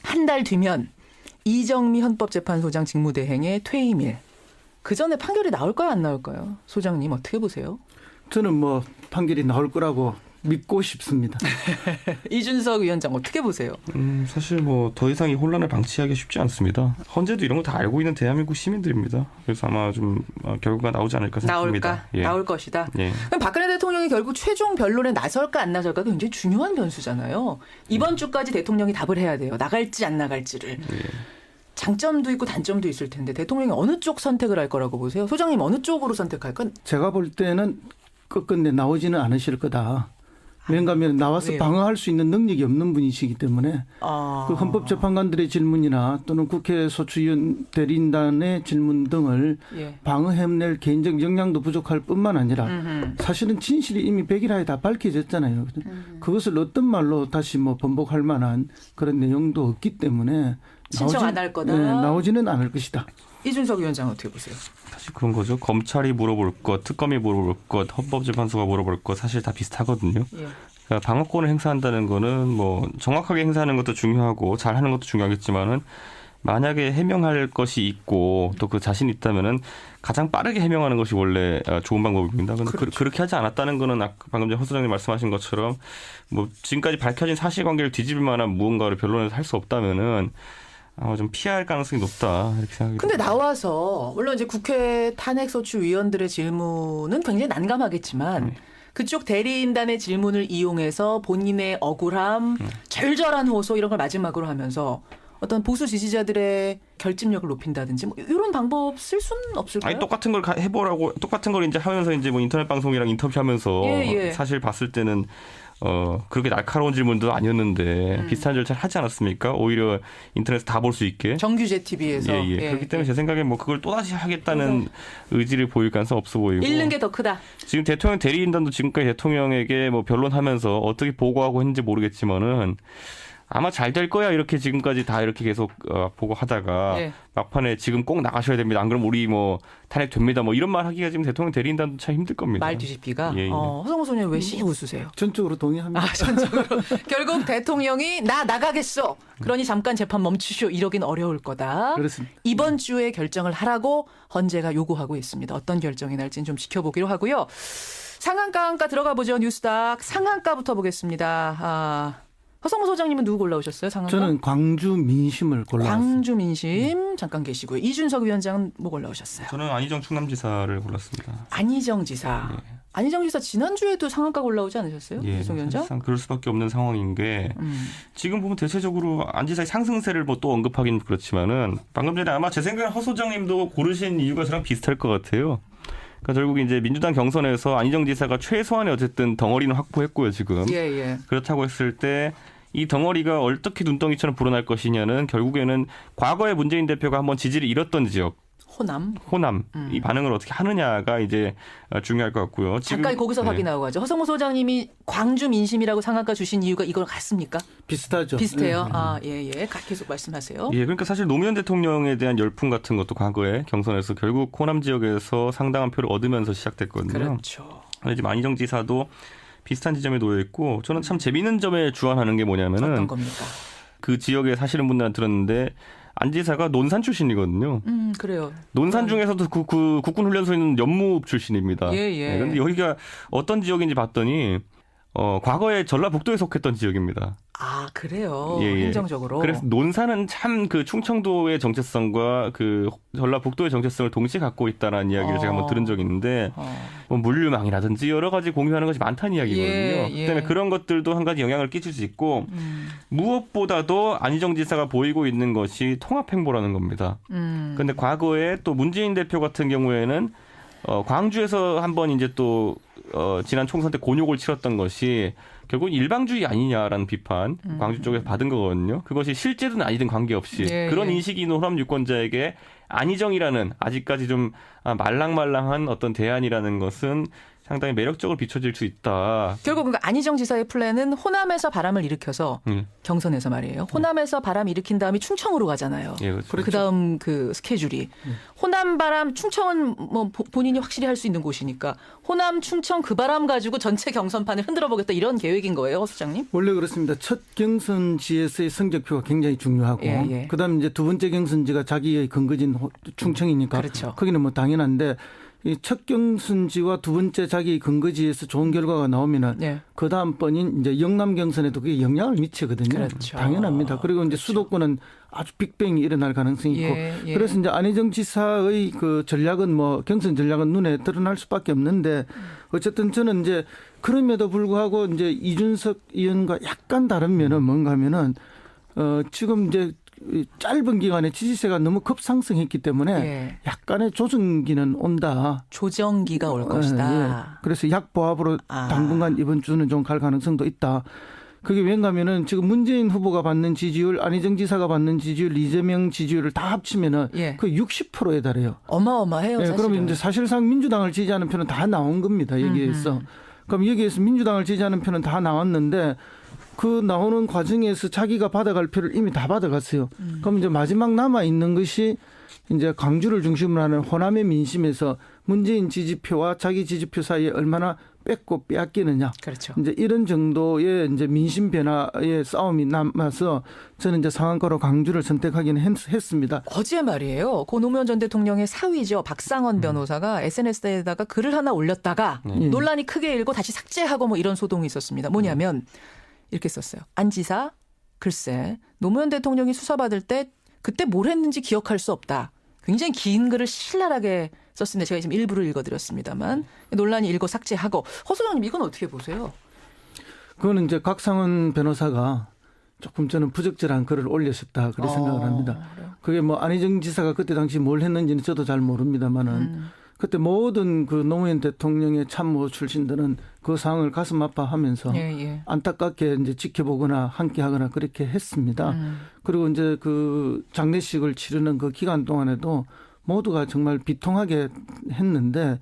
한 달 뒤면 이정미 헌법재판소장 직무대행의 퇴임일. 그 전에 판결이 나올까요, 안 나올까요? 소장님 어떻게 보세요? 저는 뭐 판결이 나올 거라고 믿고 싶습니다. 이준석 위원장 어떻게 보세요? 사실 뭐 더 이상 이 혼란을 방치하기 쉽지 않습니다. 헌재도 이런 거 다 알고 있는 대한민국 시민들입니다. 그래서 아마 좀 결과가 나오지 않을까 생각합니다. 나올까? 예. 나올 것이다. 예. 그럼 박근혜 대통령이 결국 최종 변론에 나설까 안 나설까 굉장히 중요한 변수잖아요. 이번 주까지 대통령이 답을 해야 돼요. 나갈지 안 나갈지를. 예. 장점도 있고 단점도 있을 텐데 대통령이 어느 쪽 선택을 할 거라고 보세요? 소장님 어느 쪽으로 선택할까? 제가 볼 때는 끝끝내 나오지는 않으실 거다. 왜냐하면 나와서 왜요? 방어할 수 있는 능력이 없는 분이시기 때문에 그 헌법재판관들의 질문이나 또는 국회 소추위원 대리인단의 질문 등을 예. 방어해낼 개인적 역량도 부족할 뿐만 아니라 사실은 진실이 이미 백일하에 다 밝혀졌잖아요. 그것을 어떤 말로 다시 뭐 번복할 만한 그런 내용도 없기 때문에 신청 안 할 거다. 네, 나오지는 않을 것이다. 이준석 위원장 어떻게 보세요? 사실 그런 거죠. 검찰이 물어볼 것, 특검이 물어볼 것, 헌법재판소가 물어볼 것 사실 다 비슷하거든요. 예. 그러니까 방어권을 행사한다는 거는 뭐 정확하게 행사하는 것도 중요하고 잘하는 것도 중요하겠지만은 만약에 해명할 것이 있고 또 그 자신이 있다면은 가장 빠르게 해명하는 것이 원래 좋은 방법입니다. 그런데 그렇죠. 그렇게 하지 않았다는 거는 방금 전에 허 소장님 말씀하신 것처럼 뭐 지금까지 밝혀진 사실관계를 뒤집을 만한 무언가를 변론에서 할 수 없다면은 좀 피할 가능성이 높다 이렇게 생각이 근데 듭니다. 나와서 물론 이제 국회 탄핵소추위원들의 질문은 굉장히 난감하겠지만 그쪽 대리인단의 질문을 이용해서 본인의 억울함, 절절한 호소 이런 걸 마지막으로 하면서 어떤 보수 지지자들의 결집력을 높인다든지 뭐 이런 방법 쓸 수는 없을까요? 아니 똑같은 걸 해보라고 똑같은 걸 이제 하면서 이제 뭐 인터넷 방송이랑 인터뷰하면서 예. 사실 봤을 때는 그렇게 날카로운 질문도 아니었는데 비슷한 절차를 하지 않았습니까? 오히려 인터넷에서 다 볼 수 있게. 정규제 TV에서. 예. 그렇기 때문에 제 생각에 뭐 그걸 또다시 하겠다는 의지를 보일 가능성 없어 보이고. 잃는 게 더 크다. 지금 대통령 대리인단도 지금까지 대통령에게 뭐 변론하면서 어떻게 보고하고 했는지 모르겠지만은 아마 잘 될 거야 이렇게 지금까지 다 이렇게 계속 보고 하다가 네. 막판에 지금 꼭 나가셔야 됩니다. 안 그러면 우리 뭐 탄핵됩니다. 뭐 이런 말 하기가 지금 대통령 대리인단도 참 힘들 겁니다. 말 뒤집기가. 예, 예. 허성호 소장님 왜 씩 웃으세요? 전적으로 동의합니다. 전적으로. 결국 대통령이 나 나가겠어. 그러니 잠깐 재판 멈추시오. 이러긴 어려울 거다. 그렇습니다. 이번 주에 결정을 하라고 헌재가 요구하고 있습니다. 어떤 결정이 날지는 좀 지켜보기로 하고요. 상한가 들어가 보죠. 뉴스닥 상한가부터 보겠습니다. 허성호 소장님은 누구 골라오셨어요? 상한가? 저는 광주 민심을 골라왔습니다. 광주 민심 잠깐 계시고요. 이준석 위원장은 뭐 골라오셨어요? 저는 안희정 충남지사를 골랐습니다. 안희정 지사. 네. 안희정 지사 지난주에도 상한가 골라오지 않으셨어요? 예, 이준석 위원장? 사실상 그럴 수밖에 없는 상황인 게 지금 보면 대체적으로 안 지사의 상승세를 뭐 또 언급하긴 그렇지만은 방금 전에 아마 제 생각엔 허 소장님도 고르신 이유가 저랑 비슷할 것 같아요. 그러니까 결국 이제 민주당 경선에서 안희정 지사가 최소한의 어쨌든 덩어리는 확보했고요, 지금. 예. 그렇다고 했을 때 이 덩어리가 어떻게 눈덩이처럼 불어날 것이냐는 결국에는 과거에 문재인 대표가 한번 지지를 잃었던 지역. 호남. 이 반응을 어떻게 하느냐가 이제 중요할 것 같고요. 잠깐 거기서 확인하고 가죠. 허성호 소장님이 광주 민심이라고 상한가 주신 이유가 이걸 같습니까? 비슷하죠. 비슷해요. 예. 계속 말씀하세요. 예, 그러니까 사실 노무현 대통령에 대한 열풍 같은 것도 과거에 경선에서 결국 호남 지역에서 상당한 표를 얻으면서 시작됐거든요. 그렇죠. 지금 안희정 지사도 비슷한 지점에 놓여 있고 저는 참 재미있는 점에 주안하는 게 뭐냐면은 어떤 겁니까? 그 지역에 사시는 분들한테 들었는데 안 지사가 논산 출신이거든요. 그래요. 논산 중에서도 그 국군 훈련소에 있는 연무읍 출신입니다. 예. 그런데 여기가 어떤 지역인지 봤더니 과거에 전라북도에 속했던 지역입니다. 아, 그래요. 예. 행정적으로. 그래서 논산은 참 그 충청도의 정체성과 그 전라북도의 정체성을 동시에 갖고 있다는 이야기를 제가 한번 들은 적이 있는데 뭐 물류망이라든지 여러 가지 공유하는 것이 많다는 이야기거든요. 그다음에 그런 것들도 한 가지 영향을 끼칠 수 있고 무엇보다도 안희정 지사가 보이고 있는 것이 통합행보라는 겁니다. 그런데 과거에 또 문재인 대표 같은 경우에는 광주에서 한번 이제 또 지난 총선 때 곤욕을 치렀던 것이 결국 일방주의 아니냐라는 비판 광주 쪽에서 받은 거거든요. 그것이 실제든 아니든 관계없이 그런 인식이 있는 호남 유권자에게 안희정이라는 아직까지 좀 말랑말랑한 어떤 대안이라는 것은 상당히 매력적으로 비춰질 수 있다. 결국 그러니까 안희정 지사의 플랜은 호남에서 바람을 일으켜서 경선에서 말이에요. 호남에서 바람 일으킨 다음에 충청으로 가잖아요. 예, 그렇죠. 그다음 그 스케줄이 호남 바람 충청은 뭐 본인이 확실히 할 수 있는 곳이니까 호남 충청 그 바람 가지고 전체 경선판을 흔들어 보겠다 이런 계획인 거예요, 허 소장님? 원래 그렇습니다. 첫 경선지에서의 성적표가 굉장히 중요하고 그다음 이제 두 번째 경선지가 자기의 근거지인 충청이니까 그렇죠. 거기는 뭐 당연한데 이 첫 경선지와 두 번째 자기 근거지에서 좋은 결과가 나오면은 그 다음 번인 이제 영남 경선에도 그게 영향을 미치거든요. 그렇죠. 당연합니다. 그리고 이제 수도권은 아주 빅뱅이 일어날 가능성이 있고 그래서 이제 안희정 지사의 그 전략은 뭐 경선 전략은 눈에 드러날 수밖에 없는데 어쨌든 저는 이제 그럼에도 불구하고 이제 이준석 의원과 약간 다른 면은 뭔가 하면은 지금 이제 짧은 기간에 지지세가 너무 급상승했기 때문에 약간의 조정기는 온다. 조정기가 올 것이다. 그래서 약보합으로 당분간 이번 주는 좀 갈 가능성도 있다. 그게 왠가면은 지금 문재인 후보가 받는 지지율, 안희정 지사가 받는 지지율, 이재명 지지율을 다 합치면은 그 60%에 달해요. 어마어마해요. 사실은. 그러면 이제 사실상 민주당을 지지하는 표는 다 나온 겁니다. 여기에서. 그럼 여기에서 민주당을 지지하는 표는 다 나왔는데 그 나오는 과정에서 자기가 받아갈 표를 이미 다 받아갔어요. 그럼 이제 마지막 남아 있는 것이 이제 광주를 중심으로 하는 호남의 민심에서 문재인 지지표와 자기 지지표 사이에 얼마나 뺏고 빼앗기느냐. 그렇죠. 이제 이런 정도의 이제 민심 변화의 싸움이 남아서 저는 이제 상한가로 광주를 선택하기는 했습니다. 어제 말이에요. 고 노무현 전 대통령의 사위죠. 박상원 변호사가 SNS에다가 글을 하나 올렸다가 논란이 크게 일고 다시 삭제하고 뭐 이런 소동이 있었습니다. 뭐냐면 이렇게 썼어요. 안 지사 글쎄 노무현 대통령이 수사받을 때 그때 뭘 했는지 기억할 수 없다. 굉장히 긴 글을 신랄하게 썼습니다. 제가 지금 일부를 읽어드렸습니다만 논란이 일고 삭제하고. 허 소장님 이건 어떻게 보세요? 그거는 이제 박상원 변호사가 조금 저는 부적절한 글을 올렸었다 그렇게 생각을 합니다. 그게 뭐 안희정 지사가 그때 당시 뭘 했는지는 저도 잘 모릅니다만은 그때 모든 그 노무현 대통령의 참모 출신들은 그 상황을 가슴 아파하면서 안타깝게 이제 지켜보거나 함께하거나 그렇게 했습니다. 그리고 이제 그 장례식을 치르는 그 기간 동안에도 모두가 정말 비통하게 했는데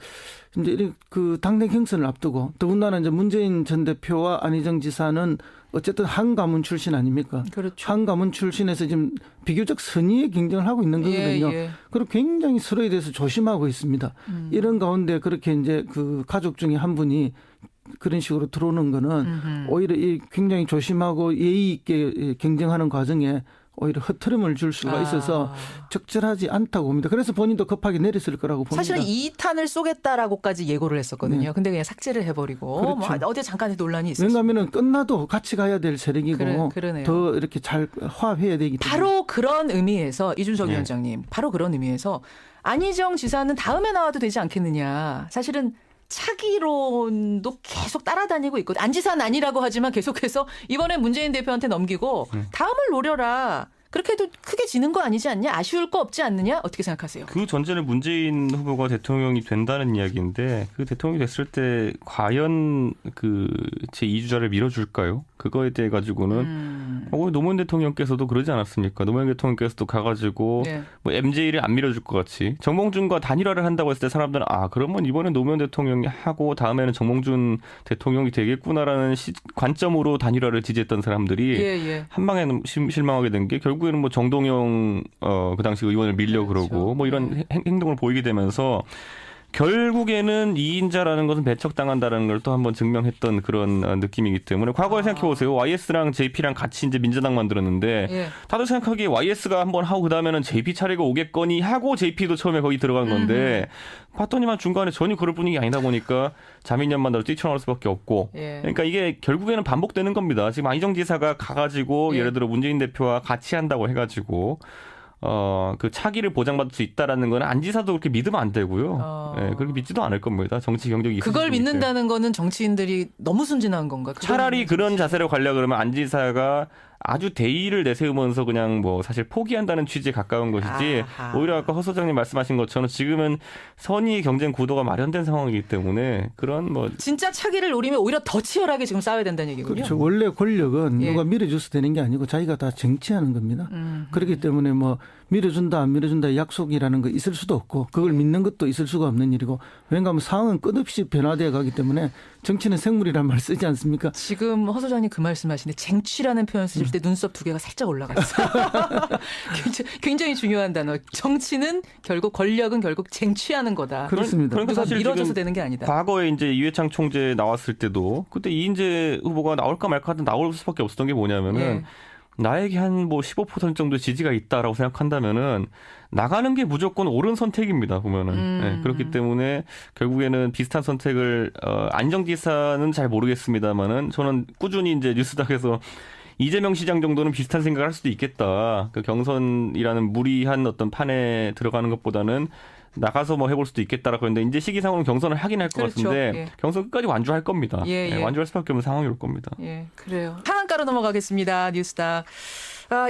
이제 그 당내 경선을 앞두고 더군다나 이제 문재인 전 대표와 안희정 지사는 어쨌든 한 가문 출신 아닙니까? 그렇죠. 한 가문 출신에서 지금 비교적 선의의 경쟁을 하고 있는 거거든요. 예. 그리고 굉장히 서로에 대해서 조심하고 있습니다. 이런 가운데 그렇게 이제 그 가족 중에 한 분이 그런 식으로 들어오는 거는 오히려 굉장히 조심하고 예의 있게 경쟁하는 과정에 오히려 흐트름을 줄 수가 있어서 적절하지 않다고 봅니다. 그래서 본인도 급하게 내렸을 거라고 봅니다. 사실은 2탄을 쏘겠다라고까지 예고를 했었거든요. 네. 근데 그냥 삭제를 해버리고 그렇죠. 뭐 어제 잠깐의 논란이 있었어요. 왜냐하면 끝나도 같이 가야 될 세력이고 더 이렇게 잘 화합해야 되기 때문에. 바로 그런 의미에서 이준석 위원장님, 바로 그런 의미에서 안희정 지사는 다음에 나와도 되지 않겠느냐. 사실은 차기론도 계속 따라다니고 있고 안 지사는 아니라고 하지만 계속해서 이번에 문재인 대표한테 넘기고 다음을 노려라. 그렇게 해도 크게 지는 거 아니지 않냐? 아쉬울 거 없지 않느냐? 어떻게 생각하세요? 그 전제는 문재인 후보가 대통령이 된다는 이야기인데 그 대통령이 됐을 때 과연 그 제2주자를 밀어줄까요? 그거에 대해 가지고는 노무현 대통령께서도 그러지 않았습니까? 노무현 대통령께서도 가가지고 뭐 MJ를 안 밀어줄 것 같이 정몽준과 단일화를 한다고 했을 때 사람들은 그러면 이번에 노무현 대통령이 하고 다음에는 정몽준 대통령이 되겠구나라는 관점으로 단일화를 지지했던 사람들이 한 방에 실망하게 된 게 결국에는 뭐 정동영 그 당시 의원을 밀려 그러고 뭐 이런 행동을 보이게 되면서 결국에는 2인자라는 것은 배척당한다는 걸 또 한번 증명했던 그런 느낌이기 때문에 과거에 생각해 보세요. YS랑 JP랑 같이 이제 민주당 만들었는데 다들 생각하기에 YS가 한번 하고 그다음에는 JP 차례가 오겠거니 하고 JP도 처음에 거기 들어간 건데 봤더니만 중간에 전혀 그럴 분위기 아니다 보니까 자민련만으로 뛰쳐나올 수밖에 없고 그러니까 이게 결국에는 반복되는 겁니다. 지금 안희정 지사가 가가지고 예를 들어 문재인 대표와 같이 한다고 해가지고 그 차기를 보장받을 수 있다라는 건 안 지사도 그렇게 믿으면 안 되고요. 그렇게 믿지도 않을 겁니다. 정치 경력이 있으시니까. 그걸 믿는다는 거는 정치인들이 너무 순진한 건가? 차라리 그런 자세로 가려고 그러면 안 지사가 아주 대의를 내세우면서 그냥 뭐 사실 포기한다는 취지에 가까운 것이지 오히려 아까 허 소장님 말씀하신 것처럼 지금은 선의의 경쟁 구도가 마련된 상황이기 때문에 그런 뭐 진짜 차기를 노리면 오히려 더 치열하게 지금 싸워야 된다는 얘기군요. 그렇죠. 원래 권력은 누가 밀어줘서 되는 게 아니고 자기가 다 쟁취하는 겁니다. 그렇기 때문에 뭐 밀어준다 안 밀어준다 약속이라는 거 있을 수도 없고 그걸 믿는 것도 있을 수가 없는 일이고 왜냐하면 상황은 끝없이 변화되어 가기 때문에 정치는 생물이라는 말 쓰지 않습니까? 지금 허 소장님 그 말씀하시는데 쟁취라는 표현 쓰실 때 눈썹 두 개가 살짝 올라갔어요. 굉장히 중요한 단어. 정치는 결국 권력은 결국 쟁취하는 거다. 그렇습니다. 그러니까 사실 밀어줘서 되는 게 아니다. 과거에 이제 이회창 총재 나왔을 때도 그때 이인재 후보가 나올까 말까 하던 나올 수밖에 없었던 게 뭐냐면은 나에게 한 뭐 15% 정도 지지가 있다라고 생각한다면은 나가는 게 무조건 옳은 선택입니다. 보면은 그렇기 때문에 결국에는 비슷한 선택을 안희정 지사는 잘 모르겠습니다만은 저는 꾸준히 이제 뉴스닥에서 이재명 시장 정도는 비슷한 생각을 할 수도 있겠다. 그 경선이라는 무리한 어떤 판에 들어가는 것보다는 나가서 뭐 해볼 수도 있겠다라고 했는데 이제 시기상으로는 경선을 하긴 할 것 같은데 경선 끝까지 완주할 겁니다. 완주할 수밖에 없는 상황이 올 겁니다. 그래요. 하한가로 넘어가겠습니다. 뉴스닥.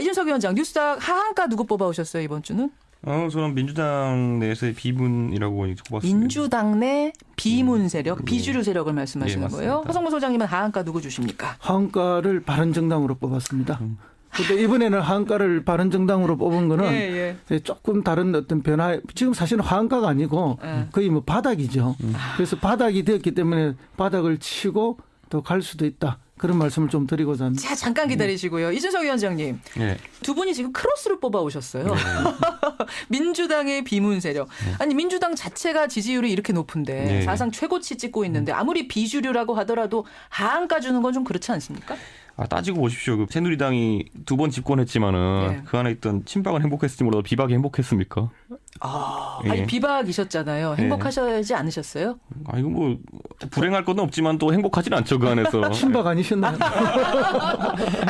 이준석 위원장, 뉴스닥 하한가 누구 뽑아오셨어요 이번 주는? 저는 민주당 내에서의 비문이라고 뽑았습니다. 민주당 내 비문 세력, 비주류 세력을 말씀하시는 거예요? 허성무 소장님은 하한가 누구 주십니까? 하한가를 바른정당으로 뽑았습니다. 근데 이번에는 하한가를 바른정당으로 뽑은 거는 조금 다른 어떤 변화. 지금 사실은 하한가가 아니고 거의 뭐 바닥이죠. 그래서 바닥이 되었기 때문에 바닥을 치고 더 갈 수도 있다. 그런 말씀을 좀 드리고자 합니다. 자, 잠깐 기다리시고요. 이준석 위원장님. 두 분이 지금 크로스를 뽑아오셨어요. 민주당의 비문 세력. 아니 민주당 자체가 지지율이 이렇게 높은데 사상 최고치 찍고 있는데 아무리 비주류라고 하더라도 하한가 주는 건 좀 그렇지 않습니까? 따지고 보십시오. 그 새누리당이 2번 집권했지만은 그 안에 있던 친박은 행복했을지 몰라도 비박이 행복했습니까? 아니 비박이셨잖아요. 행복하시지 않으셨어요? 이거 뭐 불행할 건 없지만 또 행복하진 않죠 그 안에서. 친박 아니셨나요?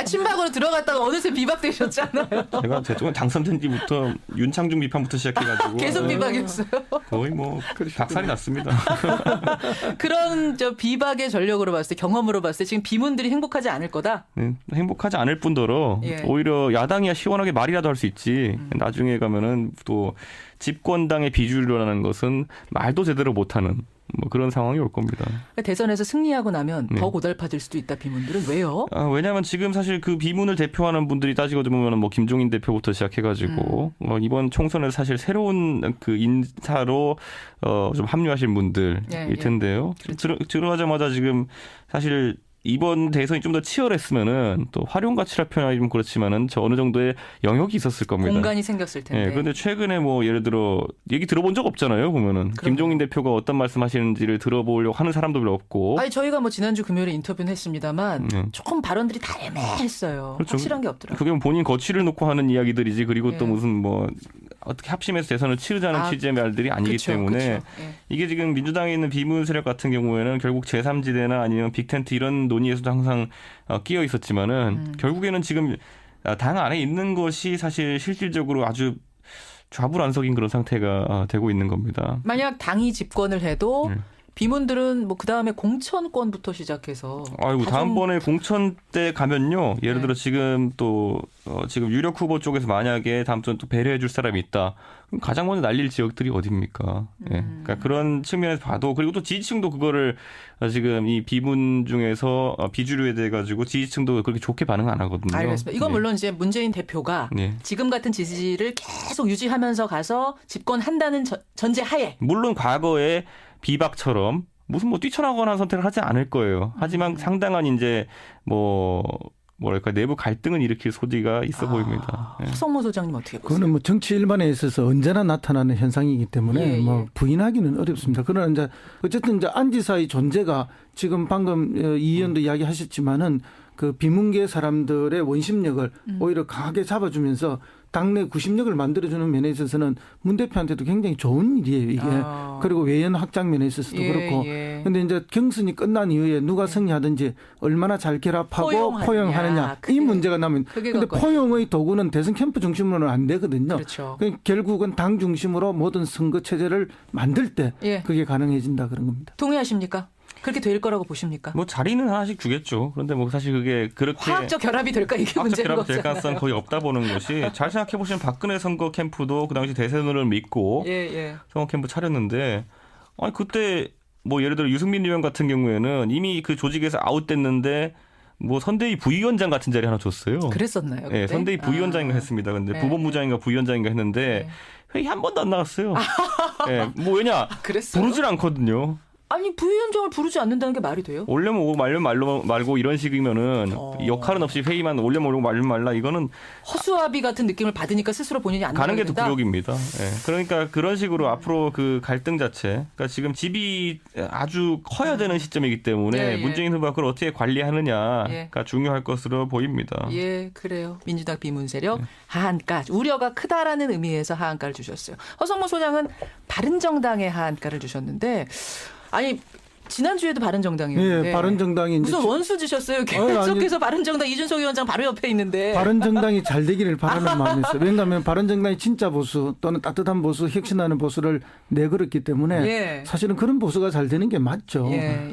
친박으로 들어갔다가 어느새 비박 되셨잖아요. 제가 대통령 당선된 뒤부터 윤창중 비판부터 시작해가지고 계속 비박이었어요. 거의 뭐 박살이 났습니다. 그런 비박의 전력으로 봤을 때 경험으로 봤을 때 지금 비문들이 행복하지 않을 거다. 행복하지 않을 뿐더러 오히려 야당이야 시원하게 말이라도 할 수 있지. 나중에 가면은 또 집권당의 비주류라는 것은 말도 제대로 못하는 뭐 그런 상황이 올 겁니다. 그러니까 대선에서 승리하고 나면 더 고달파질 수도 있다, 비문들은. 왜요? 왜냐하면 지금 사실 그 비문을 대표하는 분들이 따지고 보면 뭐 김종인 대표부터 시작해가지고 이번 총선에서 사실 새로운 그 인사로 좀 합류하실 분들일 텐데요. 그렇죠. 들어가자마자 지금 사실 이번 대선이 좀 더 치열했으면은 또 활용 가치라 표현하기 좀 그렇지만은 저 어느 정도의 영역이 있었을 겁니다. 공간이 생겼을 텐데. 네, 그런데 최근에 뭐 예를 들어 얘기 들어본 적 없잖아요. 보면은 김종인 대표가 어떤 말씀하시는지를 들어보려고 하는 사람도 별로 없고. 아니 저희가 뭐 지난주 금요일에 인터뷰는 했습니다만 조금 발언들이 다 애매했어요. 그렇죠. 확실한 게 없더라고요. 그게 본인 거취를 놓고 하는 이야기들이지. 그리고 또 무슨 뭐 어떻게 합심해서 대선을 치르자는 취지의 말들이 아니기 때문에 이게 지금 민주당에 있는 비문 세력 같은 경우에는 결국 제3지대나 아니면 빅텐트 이런 논의에서도 항상 끼어 있었지만은 결국에는 지금 당 안에 있는 것이 사실 실질적으로 아주 좌불안석인 그런 상태가 되고 있는 겁니다. 만약 당이 집권을 해도 비문들은 뭐 그 다음에 공천권부터 시작해서. 아이고 다음번에 공천 때 가면요. 예를 들어 지금 또 지금 유력 후보 쪽에서 만약에 다음 주에 또 배려해 줄 사람이 있다. 그럼 가장 먼저 날릴 지역들이 어디입니까? 그러니까 그런 측면에서 봐도 그리고 또 지지층도 그거를 지금 이 비문 중에서 비주류에 대해 가지고 지지층도 그렇게 좋게 반응 안 하거든요. 알겠습니다. 이건 물론 이제 문재인 대표가 지금 같은 지지를 계속 유지하면서 가서 집권한다는 전제 하에. 물론 과거에 비박처럼 무슨 뭐 뛰쳐나거나 선택을 하지 않을 거예요. 하지만 상당한 이제 뭐랄까 내부 갈등은 일으킬 소지가 있어 보입니다. 허성모 소장님 어떻게 보세요? 그거는 뭐 정치 일반에 있어서 언제나 나타나는 현상이기 때문에 뭐 부인하기는 어렵습니다. 그러나 이제 어쨌든 이제 안지사의 존재가 지금 방금 이 의원도 이야기하셨지만은 그 비문계 사람들의 원심력을 오히려 강하게 잡아주면서 당내 구심력을 만들어주는 면에 있어서는 문 대표한테도 굉장히 좋은 일이에요, 이게. 그리고 외연 확장 면에 있어서도 그렇고. 그런데 이제 경선이 끝난 이후에 누가 승리하든지 얼마나 잘 결합하고 포용하느냐. 이 문제가 나면. 그런데 포용의 도구는 대선 캠프 중심으로는 안 되거든요. 그렇죠. 결국은 당 중심으로 모든 선거 체제를 만들 때 그게 가능해진다 그런 겁니다. 동의하십니까? 그렇게 될 거라고 보십니까? 뭐 자리는 하나씩 주겠죠. 그런데 뭐 사실 그게 그렇게 화학적 결합이 될까 이게 문제인 거잖아요. 화학적 결합이 될 가능성 거의 없다 보는 것이 잘 생각해 보시면 박근혜 선거 캠프도 그 당시 대선을 믿고 선거 캠프 차렸는데 아니 그때 뭐 예를 들어 유승민 의원 같은 경우에는 이미 그 조직에서 아웃됐는데 뭐 선대위 부위원장 같은 자리 하나 줬어요. 그랬었나요? 네, 선대위 부위원장인가 했습니다. 근데 부본부장인가 부위원장인가 했는데 회의 한 번도 안 나갔어요. 뭐 왜냐 부르질 않거든요. 아니 부위원장을 부르지 않는다는 게 말이 돼요? 올려면 오고 말면 말고 이런 식이면은 역할은 없이 회의만 올려면 오고 말면 말라 이거는 허수아비 같은 느낌을 받으니까 스스로 본인이 안 가는 게 더 굴욕입니다. 그러니까 그런 식으로 앞으로 그 갈등 자체, 그러니까 지금 집이 아주 커야 되는 시점이기 때문에 문재인 후보가 그걸 어떻게 관리하느냐가 중요할 것으로 보입니다. 그래요. 민주당 비문 세력 하한가 우려가 크다라는 의미에서 하한가를 주셨어요. 허성모 소장은 바른정당에 하한가를 주셨는데. 아니 지난주에도 바른정당이었는데 바른정당이 무슨 원수 지셨어요? 계속해서 바른정당 이준석 위원장 바로 옆에 있는데 바른정당이 잘 되기를 바라는 마음이 있어요. 왜냐하면 바른정당이 진짜 보수 또는 따뜻한 보수, 혁신하는 보수를 내걸었기 때문에 사실은 그런 보수가 잘 되는 게 맞죠.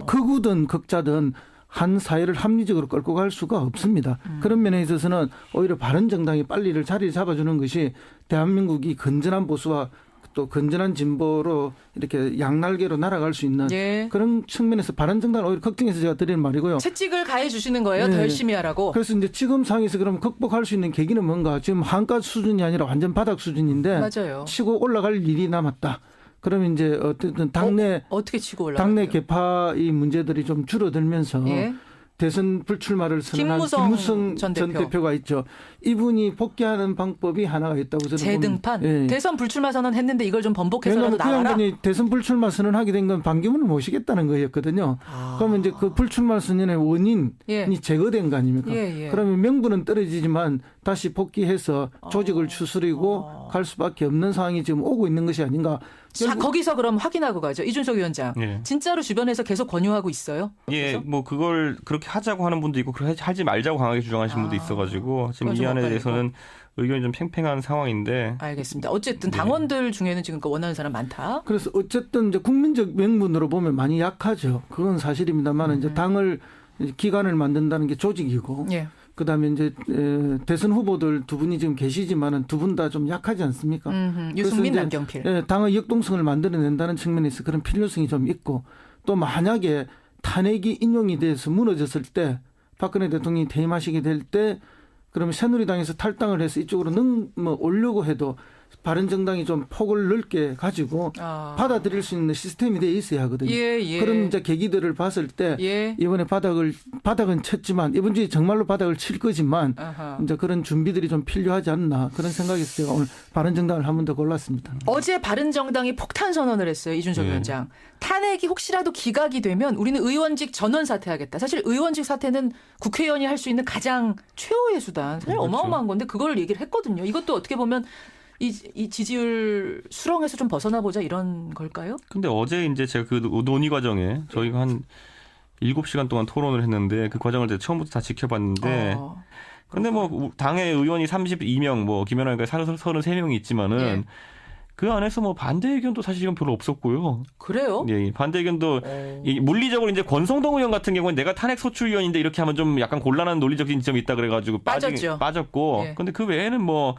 극우든 극자든 한 사회를 합리적으로 끌고 갈 수가 없습니다. 그런 면에 있어서는 오히려 바른정당이 빨리 자리를 잡아주는 것이 대한민국이 건전한 보수와 또 건전한 진보로 이렇게 양날개로 날아갈 수 있는 그런 측면에서 바른정당을 오히려 걱정해서 제가 드리는 말이고요. 채찍을 가해 주시는 거예요? 더 열심히 하라고. 그래서 이제 지금 상황에서 그럼 극복할 수 있는 계기는 뭔가 지금 한가 수준이 아니라 완전 바닥 수준인데 치고 올라갈 일이 남았다. 그러면 이제 어쨌든 당내 어떻게 치고 올라가요? 당내 개파의 문제들이 좀 줄어들면서 대선 불출마를 선언한 김무성 전 대표가 있죠. 이분이 복귀하는 방법이 하나가 있다고 저는 재등판? 대선 불출마 선언했는데 이걸 좀 번복해서라도 나가라? 그 양반이 대선 불출마 선언하게 된 건 반기문을 모시겠다는 거였거든요. 그러면 이제 그 불출마 선언의 원인이 제거된 거 아닙니까? 그러면 명분은 떨어지지만 다시 복귀해서 조직을 추스리고 갈 수밖에 없는 상황이 지금 오고 있는 것이 아닌가. 자, 거기서 그럼 확인하고 가죠. 이준석 위원장. 진짜로 주변에서 계속 권유하고 있어요? 뭐 그걸 그렇게 하자고 하는 분도 있고 그렇게 하지 말자고 강하게 주장하시는 분도 있어가지고 지금 이 안에 대해서는 의견이 좀 팽팽한 상황인데. 알겠습니다. 어쨌든 당원들 중에는 지금 원하는 사람 많다. 그래서 어쨌든 이제 국민적 명분으로 보면 많이 약하죠. 그건 사실입니다만 이제 당을 기관을 만든다는 게 조직이고 그다음에 이제 대선 후보들 두 분이 지금 계시지만은 두 분 다 좀 약하지 않습니까? 유승민, 남경필. 당의 역동성을 만들어낸다는 측면에서 그런 필요성이 좀 있고 또 만약에 탄핵이 인용이 돼서 무너졌을 때 박근혜 대통령이 퇴임하시게 될 때 그러면 새누리당에서 탈당을 해서 이쪽으로 오려고 해도 바른정당이 좀 폭을 넓게 가지고 받아들일 수 있는 시스템이 돼 있어야 하거든요. 그런 이제 계기들을 봤을 때 이번에 바닥은 쳤지만 이번 주에 정말로 바닥을 칠 거지만 이제 그런 준비들이 좀 필요하지 않나 그런 생각에서 제가 오늘 바른정당을 한 번 더 골랐습니다. 어제 바른정당이 폭탄 선언을 했어요. 이준석 위원장. 탄핵이 혹시라도 기각이 되면 우리는 의원직 전원 사퇴하겠다. 사실 의원직 사퇴는 국회의원이 할 수 있는 가장 최후의 수단. 사실 어마어마한 건데 그걸 얘기를 했거든요. 이것도 어떻게 보면 이 지지율 수렁에서 좀 벗어나 보자 이런 걸까요? 근데 어제 이제 제가 그 논의 과정에 저희가 한 7시간 동안 토론을 했는데 그 과정을 제가 처음부터 다 지켜봤는데 근데 뭐 당의 의원이 32명 뭐 김연아가 33명이 있지만은 그 안에서 뭐 반대 의견도 사실은 별로 없었고요. 그래요? 예, 반대 의견도 물리적으로 이제 권성동 의원 같은 경우는 내가 탄핵 소추위원인데 이렇게 하면 좀 약간 곤란한 논리적인 지점이 있다 그래가지고 빠졌고. 근데 그 외에는 뭐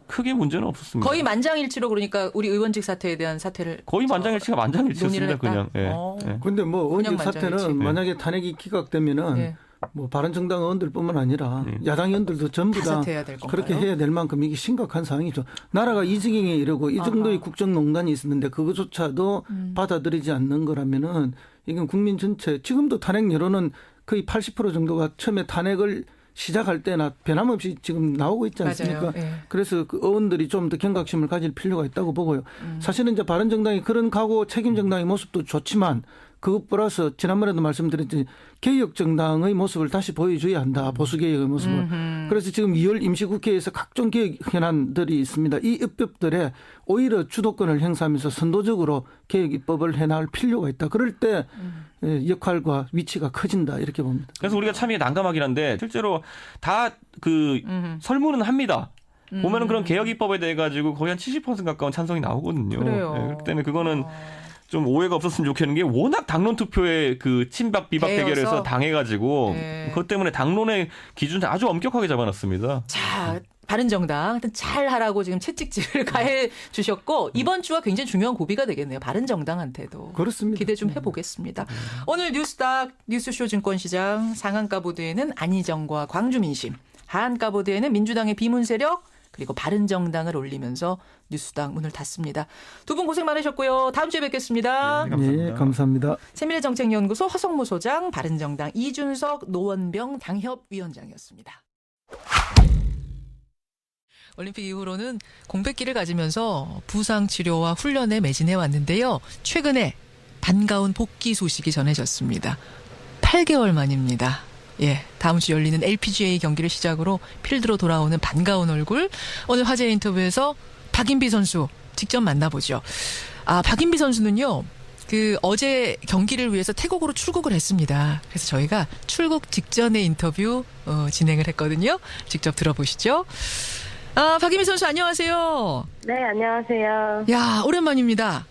크게 문제는 없었습니다. 거의 만장일치로 그러니까 우리 의원직 사퇴에 대한 사퇴를 거의 만장일치가 만장일치였습니다. 그냥. 그런데 뭐 의원직 사퇴는 만약에 탄핵이 기각되면은 뭐 바른정당 의원들뿐만 아니라 야당 의원들도 전부 다 그렇게 해야 될 만큼 이게 심각한 상황이죠. 나라가 이 지경에 이르고 이 정도의 국정농단이 있었는데 그것조차도 받아들이지 않는 거라면은 이건 국민 전체 지금도 탄핵 여론은 거의 80% 정도가 처음에 탄핵을 시작할 때나 변함없이 지금 나오고 있지 않습니까? 그래서 그 의원들이 좀 더 경각심을 가질 필요가 있다고 보고요. 사실은 이제 바른정당이 그런 각오 책임 정당의 모습도 좋지만 그것 플러스 지난번에도 말씀드렸듯이 개혁정당의 모습을 다시 보여줘야 한다. 보수개혁의 모습을. 그래서 지금 2월 임시국회에서 각종 개혁 현안들이 있습니다. 이 입법들에 오히려 주도권을 행사하면서 선도적으로 개혁 입법을 해나갈 필요가 있다. 그럴 때 역할과 위치가 커진다. 이렇게 봅니다. 그래서 우리가 참 난감하긴 한데 실제로 다 그 설문은 합니다. 보면은 그런 개혁 입법에 대해 가지고 거의 한 70% 가까운 찬성이 나오거든요. 그래요. 그렇기 때문에 그거는 좀 오해가 없었으면 좋겠는 게 워낙 당론 투표에 그 친박 비박 대결에서 당해가지고 그것 때문에 당론의 기준을 아주 엄격하게 잡아놨습니다. 자, 바른정당 잘 하라고 지금 채찍질을 가해 주셨고 이번 주가 굉장히 중요한 고비가 되겠네요. 바른정당한테도. 그렇습니다. 기대 좀 해보겠습니다. 오늘 뉴스닥 뉴스쇼 증권시장 상한가 보드에는 안희정과 광주민심, 하한가 보드에는 민주당의 비문세력 그리고 바른정당을 올리면서 뉴스당 문을 닫습니다. 두 분 고생 많으셨고요. 다음 주에 뵙겠습니다. 네, 감사합니다. 세밀정책연구소 허성무 소장, 바른정당 이준석, 노원병 당협위원장이었습니다. 올림픽 이후로는 공백기를 가지면서 부상 치료와 훈련에 매진해 왔는데요. 최근에 반가운 복귀 소식이 전해졌습니다. 8개월 만입니다. 다음 주 열리는 LPGA 경기를 시작으로 필드로 돌아오는 반가운 얼굴. 오늘 화제 인터뷰에서 박인비 선수 직접 만나보죠. 박인비 선수는요, 어제 경기를 위해서 태국으로 출국을 했습니다. 그래서 저희가 출국 직전에 인터뷰 진행을 했거든요. 직접 들어보시죠. 박인비 선수 안녕하세요. 네, 안녕하세요. 야, 오랜만입니다.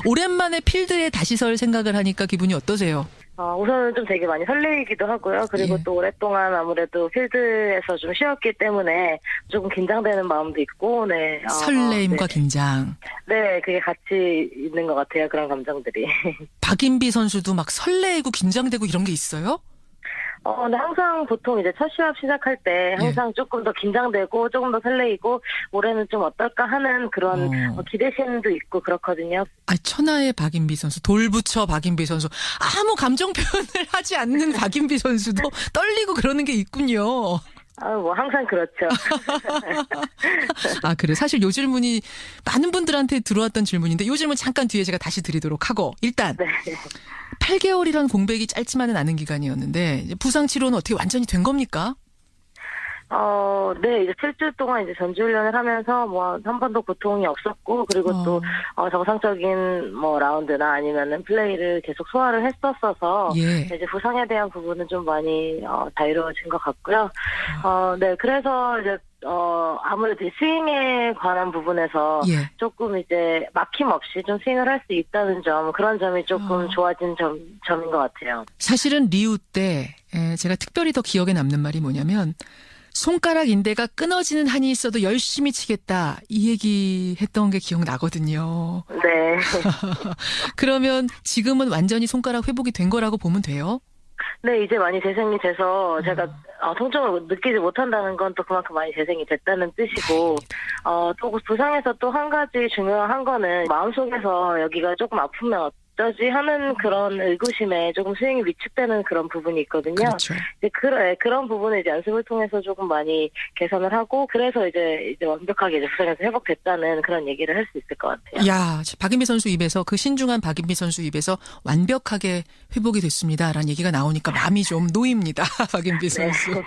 오랜만에 필드에 다시 설 생각을 하니까 기분이 어떠세요? 우선은 좀 되게 많이 설레이기도 하고요. 그리고 또 오랫동안 아무래도 필드에서 좀 쉬었기 때문에 조금 긴장되는 마음도 있고, 네. 설레임과 긴장. 네, 그게 같이 있는 것 같아요. 그런 감정들이. 박인비 선수도 막 설레이고 긴장되고 이런 게 있어요? 근데 항상 보통 이제 첫 시합 시작할 때 항상 조금 더 긴장되고 조금 더 설레이고 올해는 좀 어떨까 하는 그런 기대심도 있고 그렇거든요. 천하의 박인비 선수, 돌부처 박인비 선수. 아무 감정 표현을 하지 않는 박인비 선수도 떨리고 그러는 게 있군요. 뭐 항상 그렇죠. 그래. 사실 요 질문이 많은 분들한테 들어왔던 질문인데 요 질문 잠깐 뒤에 제가 다시 드리도록 하고 일단 8개월이란 공백이 짧지만은 않은 기간이었는데 부상 치료는 어떻게 완전히 된 겁니까? 네, 이제 7주 동안 이제 전지훈련을 하면서 뭐 한 번도 고통이 없었고 그리고 또 정상적인 뭐 라운드나 아니면은 플레이를 계속 소화를 했었어서 이제 부상에 대한 부분은 좀 많이 자유로워진 것 같고요. 네, 그래서 이제 아무래도 스윙에 관한 부분에서 예. 조금 이제 막힘없이 좀 스윙을 할 수 있다는 점, 그런 점이 조금 좋아진 점인 것 같아요. 사실은 리우 때 제가 특별히 더 기억에 남는 말이 뭐냐면 손가락 인대가 끊어지는 한이 있어도 열심히 치겠다 이 얘기했던 게 기억나거든요. 네. 그러면 지금은 완전히 손가락 회복이 된 거라고 보면 돼요? 네, 이제 많이 재생이 돼서 제가 통증을 느끼지 못한다는 건 또 그만큼 많이 재생이 됐다는 뜻이고, 또 부상에서 또 한 가지 중요한 거는 마음속에서 여기가 조금 아프면 어쩌지 하는 그런 의구심에 조금 스윙이 위축되는 그런 부분이 있거든요. 그렇죠. 이제 그런 부분을 이제 연습을 통해서 조금 많이 개선을 하고, 그래서 이제 완벽하게 이제 부상에서 회복됐다는 그런 얘기를 할 수 있을 것 같아요. 야, 박인비 선수 입에서 그 신중한 박인비 선수 입에서 완벽하게 회복이 됐습니다라는 얘기가 나오니까 마음이 좀 놓입니다. 박인비 선수. 네.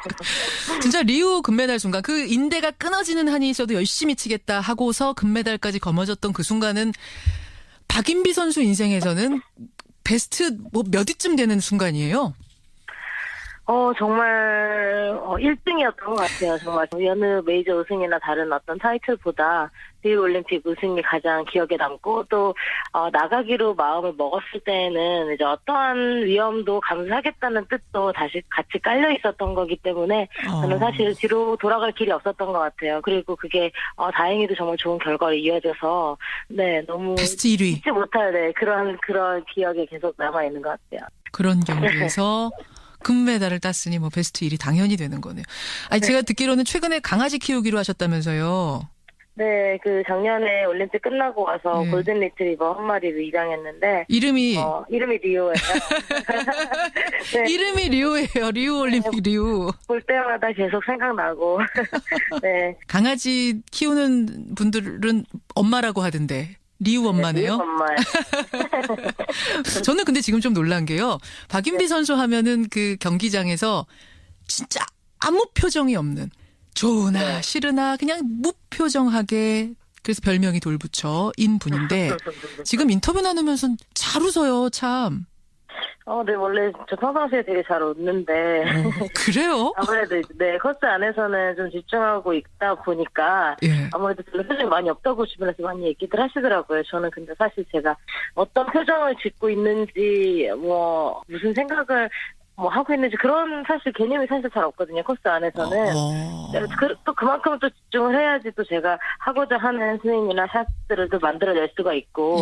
진짜 리우 금메달 순간 그 인대가 끊어지는 한이 있어도 열심히 치겠다 하고서 금메달까지 거머졌던 그 순간은 박인비 선수 인생에서는 베스트 몇 위쯤 되는 순간이에요? 정말 1등이었던 것 같아요. 정말 여느 메이저 우승이나 다른 어떤 타이틀보다 리우 올림픽 우승이 가장 기억에 남고, 또 나가기로 마음을 먹었을 때에는 이제 어떠한 위험도 감수하겠다는 뜻도 다시 같이 깔려 있었던 거기 때문에 저는 사실 뒤로 돌아갈 길이 없었던 것 같아요. 그리고 그게 다행히도 정말 좋은 결과로 이어져서 네, 너무 베스트 1위 잊지 못할 그런 기억이 계속 남아 있는 것 같아요. 그런 경기에서 금메달을 땄으니 뭐 베스트 1위 당연히 되는 거네요. 아니, 제가 듣기로는 최근에 강아지 키우기로 하셨다면서요. 네, 작년에 올림픽 끝나고 와서 골든 리트리버 한 마리를 입양했는데 이름이 리오예요. 네. 이름이 리오예요. 리우 올림픽 리우. 볼 때마다 계속 생각나고. 네. 강아지 키우는 분들은 엄마라고 하던데. 리우 엄마네요. 리우 엄마요. 저는 근데 지금 좀 놀란 게요. 박인비 선수 하면은 그 경기장에서 진짜 아무 표정이 없는, 좋으나 싫으나 그냥 무표정하게, 그래서 별명이 돌부처인 분인데 지금 인터뷰 나누면서 잘 웃어요, 참. 네, 원래 저 평상시에 되게 잘 웃는데. 그래요? 아무래도 네, 코스 안에서는 좀 집중하고 있다 보니까 아무래도 별로 표정이 많이 없다고 주변에서 많이 얘기들 하시더라고요. 저는 근데 사실 제가 어떤 표정을 짓고 있는지, 무슨 생각을 하고 있는지 그런 사실 개념이 사실 잘 없거든요. 코스 안에서는. 또 그만큼 또 집중을 해야지 또 제가 하고자 하는 스윙이나 샷들을 또 만들어낼 수가 있고.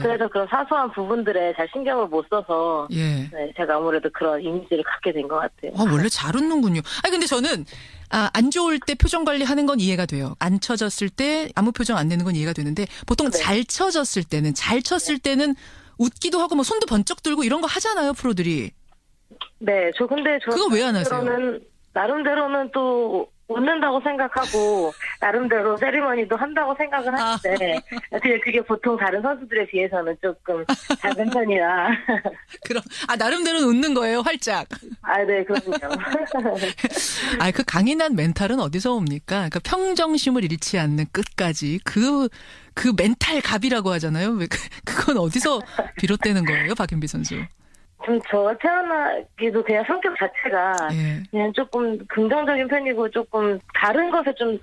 그래서 그런 사소한 부분들에 잘 신경을 못 써서 네, 제가 아무래도 그런 이미지를 갖게 된 것 같아요. 원래 잘 웃는군요. 아니 근데 저는 안 좋을 때 표정 관리하는 건 이해가 돼요. 안 쳐졌을 때 아무 표정 안 내는 건 이해가 되는데 보통 잘 쳤을 때는 웃기도 하고 뭐 손도 번쩍 들고 이런 거 하잖아요, 프로들이. 네, 근데 그거 왜 안 하세요? 나름대로는 또 웃는다고 생각하고 나름대로 세리머니도 한다고 생각을 하는데 그게 보통 다른 선수들에 비해서는 조금 작은 편이라. 그럼 나름대로는 웃는 거예요, 활짝. 네, 그럼요. 그 강인한 멘탈은 어디서 옵니까? 그러니까 평정심을 잃지 않는 끝까지 그 멘탈 갑이라고 하잖아요. 그건 어디서 비롯되는 거예요, 박인비 선수? 저 태어나기도 그냥 성격 자체가 그냥 조금 긍정적인 편이고 조금 다른 것에 좀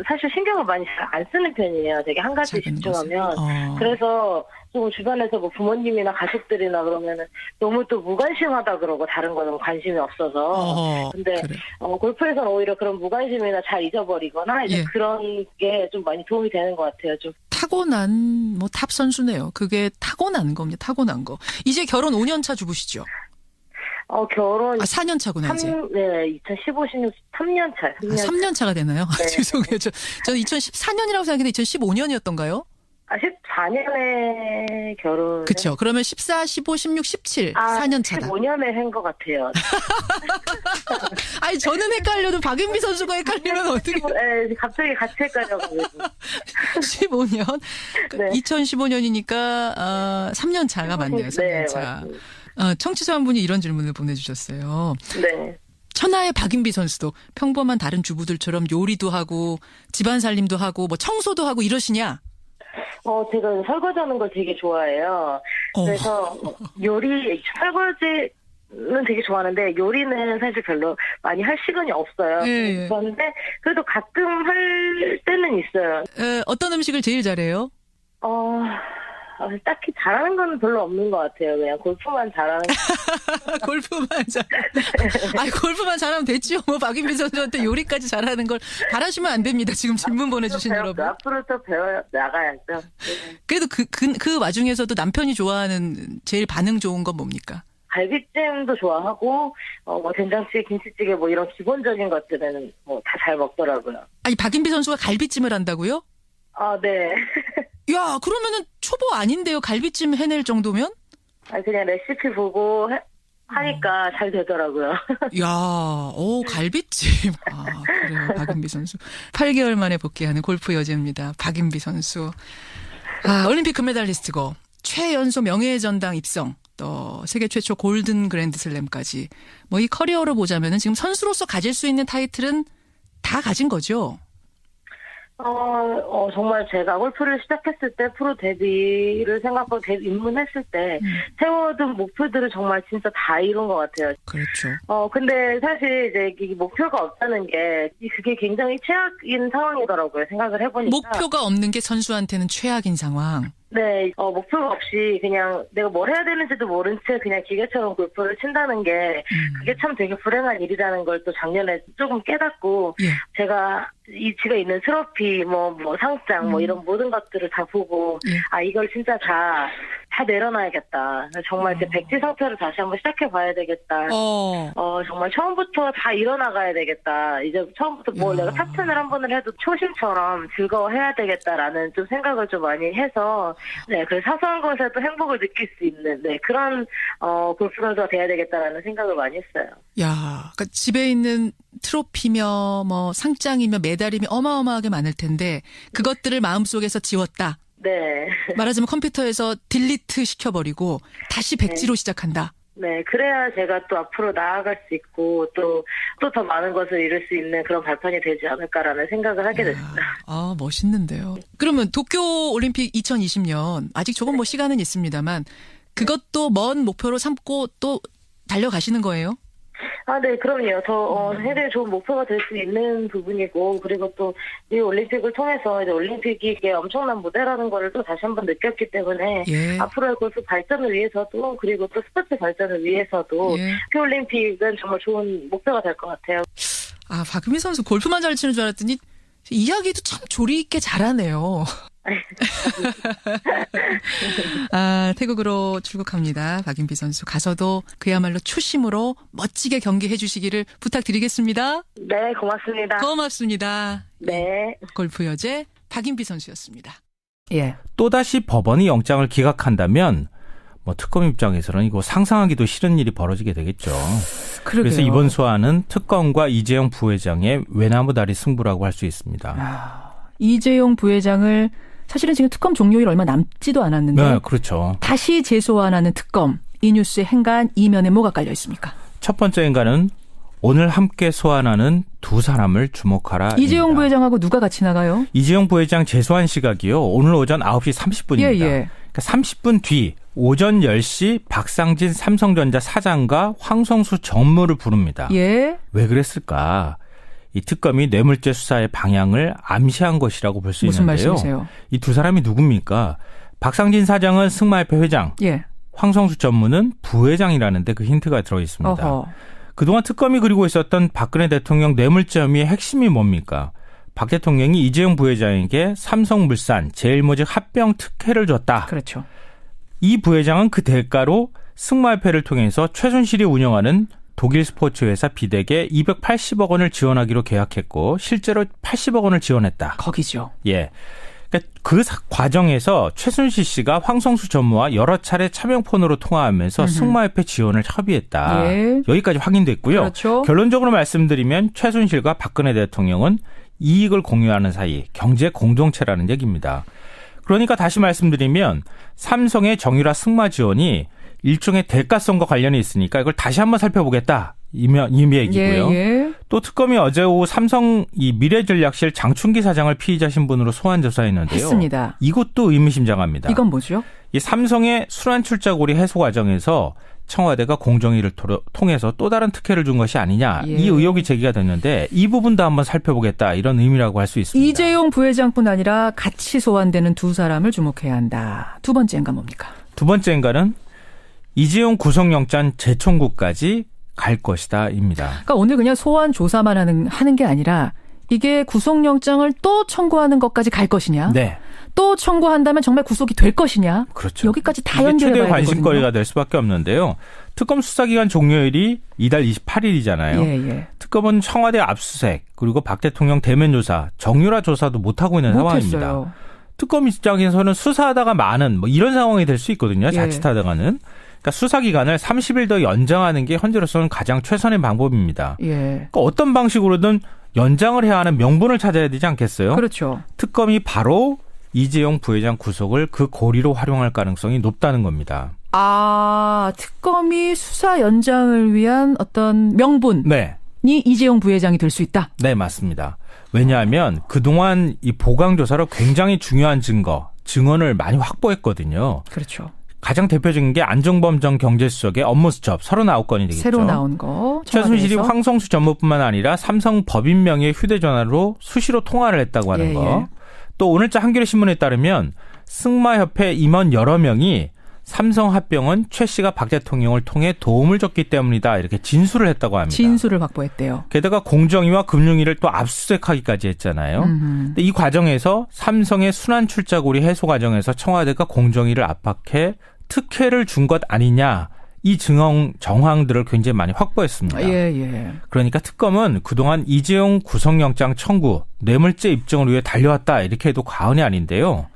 사실 신경을 많이 잘 안 쓰는 편이에요. 되게 한 가지 집중하면. 그래서 좀 주변에서 뭐 부모님이나 가족들이나 그러면은 너무 또 무관심하다 그러고 다른 거는 관심이 없어서. 근데 그래. 골프에서는 오히려 그런 무관심이나 잘 잊어버리거나 이제 그런 게 좀 많이 도움이 되는 것 같아요. 좀 타고난 탑 선수네요. 그게 타고난 겁니다. 타고난 거. 이제 결혼 5년 차 주부시죠? 결혼 4년 차구나 이제. 네, 2015, 16, 3년 차. 3년 차가 되나요? 네. 죄송해요. 저는 2014년이라고 생각했는데 2015년이었던가요? 14년에 결혼. 그렇죠. 그러면 14, 15, 16, 17. 4년 차다. 15년에 한 것 같아요. 아니, 저는 헷갈려도 박인비 선수가 헷갈리면 어떻게. 네, 갑자기 같이 헷갈려가지고. 15년? 네. 2015년이니까, 3년 차가 맞네요. 3년 차. 청취자 한 분이 이런 질문을 보내주셨어요. 네. 천하의 박인비 선수도 평범한 다른 주부들처럼 요리도 하고, 집안 살림도 하고, 뭐 청소도 하고 이러시냐? 제가 설거지하는 걸 되게 좋아해요. 그래서 설거지 되게 좋아하는데 요리는 사실 별로 많이 할 시간이 없어요. 예. 그런데 그래도 가끔 할 때는 있어요. 어떤 음식을 제일 잘해요? 딱히 잘하는 건 별로 없는 것 같아요. 그냥 골프만 잘하는. 골프만 골프만 잘하면 됐죠. 뭐 박인비 선수한테 요리까지 잘하는 걸 바라시면 안 됩니다. 지금 질문 보내주신 여러분. 앞으로 또 배워 나가야죠. 그래도 그 와중에서도 남편이 좋아하는 제일 반응 좋은 건 뭡니까? 갈비찜도 좋아하고 뭐 된장찌개, 김치찌개 뭐 이런 기본적인 것들은 뭐 다 잘 먹더라고요. 아니 박인비 선수가 갈비찜을 한다고요? 네. 야, 그러면은 초보 아닌데요? 갈비찜 해낼 정도면? 그냥 레시피 보고 하니까 잘 되더라고요. 야, 갈비찜. 그래요. 박인비 선수. 8개월 만에 복귀하는 골프 여제입니다. 박인비 선수. 올림픽 금메달리스트고 최연소 명예의 전당 입성. 또 세계 최초 골든 그랜드슬램까지. 뭐 이 커리어로 보자면은 지금 선수로서 가질 수 있는 타이틀은 다 가진 거죠. 정말 제가 골프를 시작했을 때 프로 데뷔를 생각하고 입문했을 때 세워둔 목표들을 정말 진짜 다 이룬 것 같아요. 그렇죠. 근데 사실 이제 이 목표가 없다는 게 그게 굉장히 최악인 상황이더라고요. 생각을 해보니까. 목표가 없는 게 선수한테는 최악인 상황. 네, 목표가 없이 그냥 내가 뭘 해야 되는지도 모른 채 그냥 기계처럼 골프를 친다는 게 그게 참 되게 불행한 일이라는 걸 또 작년에 조금 깨닫고 제가 지가 있는 트로피, 뭐 상장, 뭐 이런 모든 것들을 다 보고 이걸 진짜 다 내려놔야겠다. 정말 이제 백지 상태로 다시 한번 시작해 봐야 되겠다. 정말 처음부터 다 일어나가야 되겠다. 이제 처음부터 내가 탑10을 한 번을 해도 초심처럼 즐거워해야 되겠다라는 좀 생각을 좀 많이 해서 그 사소한 것에도 행복을 느낄 수 있는 그런 골프 선수가 돼야 되겠다라는 생각을 많이 했어요. 야, 그러니까 집에 있는 트로피며 뭐 상장이며 메달이며 어마어마하게 많을 텐데 그것들을 마음속에서 지웠다. 네. 말하자면 컴퓨터에서 딜리트 시켜버리고 다시 백지로 시작한다. 네, 그래야 제가 또 앞으로 나아갈 수 있고 또 더 많은 것을 이룰 수 있는 그런 발판이 되지 않을까라는 생각을 하게 됐습니다. 멋있는데요. 그러면 도쿄 올림픽 2020년 아직 조금 뭐 시간은 있습니다만 그것도 먼 목표로 삼고 또 달려가시는 거예요? 네, 그럼요. 굉장히 좋은 목표가 될 수 있는 부분이고, 그리고 또 이 올림픽을 통해서 이제 올림픽이 이게 엄청난 무대라는 거를 또 다시 한번 느꼈기 때문에 앞으로의 골프 발전을 위해서도 그리고 또 스포츠 발전을 위해서도 올림픽은 정말 좋은 목표가 될 것 같아요. 박은미 선수 골프만 잘 치는 줄 알았더니 이야기도 참 조리 있게 잘하네요. 태국으로 출국합니다. 박인비 선수 가서도 그야말로 초심으로 멋지게 경기해 주시기를 부탁드리겠습니다. 네, 고맙습니다. 고맙습니다. 네. 골프 여제 박인비 선수였습니다. 또다시 법원이 영장을 기각한다면 특검 입장에서는 이거 상상하기도 싫은 일이 벌어지게 되겠죠. 그러게요. 그래서 이번 소환은 특검과 이재용 부회장의 외나무다리 승부라고 할 수 있습니다. 이재용 부회장을 사실은 지금 특검 종료일 얼마 남지도 않았는데 네, 그렇죠. 다시 재소환하는 특검. 이 뉴스의 행간 이면에 뭐가 깔려 있습니까? 첫 번째 행간은 오늘 함께 소환하는 두 사람을 주목하라. 이재용 부회장하고 누가 같이 나가요? 이재용 부회장 재소환 시각이요. 오늘 오전 9시 30분입니다. 그러니까 30분 뒤 오전 10시 박상진 삼성전자 사장과 황성수 전무를 부릅니다. 왜 그랬을까? 이 특검이 뇌물죄 수사의 방향을 암시한 것이라고 볼 수 있는데요. 무슨 말씀이세요? 이 두 사람이 누굽니까? 박상진 사장은 승마협회 회장, 황성수 전무는 부회장이라는 데 그 힌트가 들어있습니다. 그동안 특검이 그리고 있었던 박근혜 대통령 뇌물죄 혐의의 핵심이 뭡니까? 박 대통령이 이재용 부회장에게 삼성물산, 제일모직 합병 특혜를 줬다. 그렇죠. 이 부회장은 그 대가로 승마협회를 통해서 최순실이 운영하는 독일 스포츠 회사 비덱에 280억 원을 지원하기로 계약했고 실제로 80억 원을 지원했다. 거기죠. 그러니까 그 과정에서 최순실 씨가 황성수 전무와 여러 차례 차명폰으로 통화하면서 승마협회 지원을 협의했다. 여기까지 확인됐고요. 그렇죠. 결론적으로 말씀드리면 최순실과 박근혜 대통령은 이익을 공유하는 사이 경제 공동체라는 얘기입니다. 그러니까 다시 말씀드리면 삼성의 정유라 승마 지원이 일종의 대가성과 관련이 있으니까 이걸 다시 한번 살펴보겠다. 이미 얘기고요. 또 특검이 어제 오후 삼성 이 미래전략실 장충기 사장을 피의자 신분으로 소환 조사했는데요. 했습니다. 이것도 의미심장합니다. 이건 뭐죠? 이 삼성의 순환출자고리 해소 과정에서 청와대가 공정위를 통해서 또 다른 특혜를 준 것이 아니냐. 이 의혹이 제기가 됐는데 이 부분도 한번 살펴보겠다. 이런 의미라고 할 수 있습니다. 이재용 부회장뿐 아니라 같이 소환되는 두 사람을 주목해야 한다. 두 번째인가 뭡니까? 두 번째인가는 이재용 구속영장 재청구까지 갈 것이다입니다. 그러니까 오늘 그냥 소환 조사만 하는 게 아니라 이게 구속영장을 또 청구하는 것까지 갈 것이냐? 네. 또 청구한다면 정말 구속이 될 것이냐? 그렇죠. 여기까지 다 연결해봐야 최대 되거든요. 관심거리가 될 수밖에 없는데요. 특검 수사기간 종료일이 이달 28일이잖아요. 특검은 청와대 압수수색 그리고 박 대통령 대면 조사, 정유라 조사도 못하고 있는 상황입니다. 특검 입장에서는 수사하다가 많은 이런 상황이 될 수 있거든요. 자칫하다가는. 그러니까 수사기간을 30일 더 연장하는 게 현재로서는 가장 최선의 방법입니다. 그러니까 어떤 방식으로든 연장을 해야 하는 명분을 찾아야 되지 않겠어요? 그렇죠. 특검이 바로 이재용 부회장 구속을 그 고리로 활용할 가능성이 높다는 겁니다. 특검이 수사 연장을 위한 어떤 명분이 이재용 부회장이 될 수 있다? 네, 맞습니다. 왜냐하면 그동안 이 보강조사로 굉장히 중요한 증언을 많이 확보했거든요. 그렇죠. 가장 대표적인 게 안종범 전 경제수석의 업무 수첩 39건이 되겠죠. 새로 나온 거. 최순실이 황성수 전무뿐만 아니라 삼성 법인 명의의 휴대전화로 수시로 통화를 했다고 하는 거. 또 오늘자 한겨레신문에 따르면 승마협회 임원 여러 명이 삼성합병은 최 씨가 박 대통령을 통해 도움을 줬기 때문이다. 이렇게 진술을 했다고 합니다. 진술을 확보했대요. 게다가 공정위와 금융위를 또 압수수색하기까지 했잖아요. 근데 이 과정에서 삼성의 순환 출자고리 해소 과정에서 청와대가 공정위를 압박해 특혜를 준 것 아니냐. 이 정황들을 굉장히 많이 확보했습니다. 그러니까 특검은 그동안 이재용 구속영장 청구, 뇌물죄 입증을 위해 달려왔다. 이렇게 해도 과언이 아닌데요.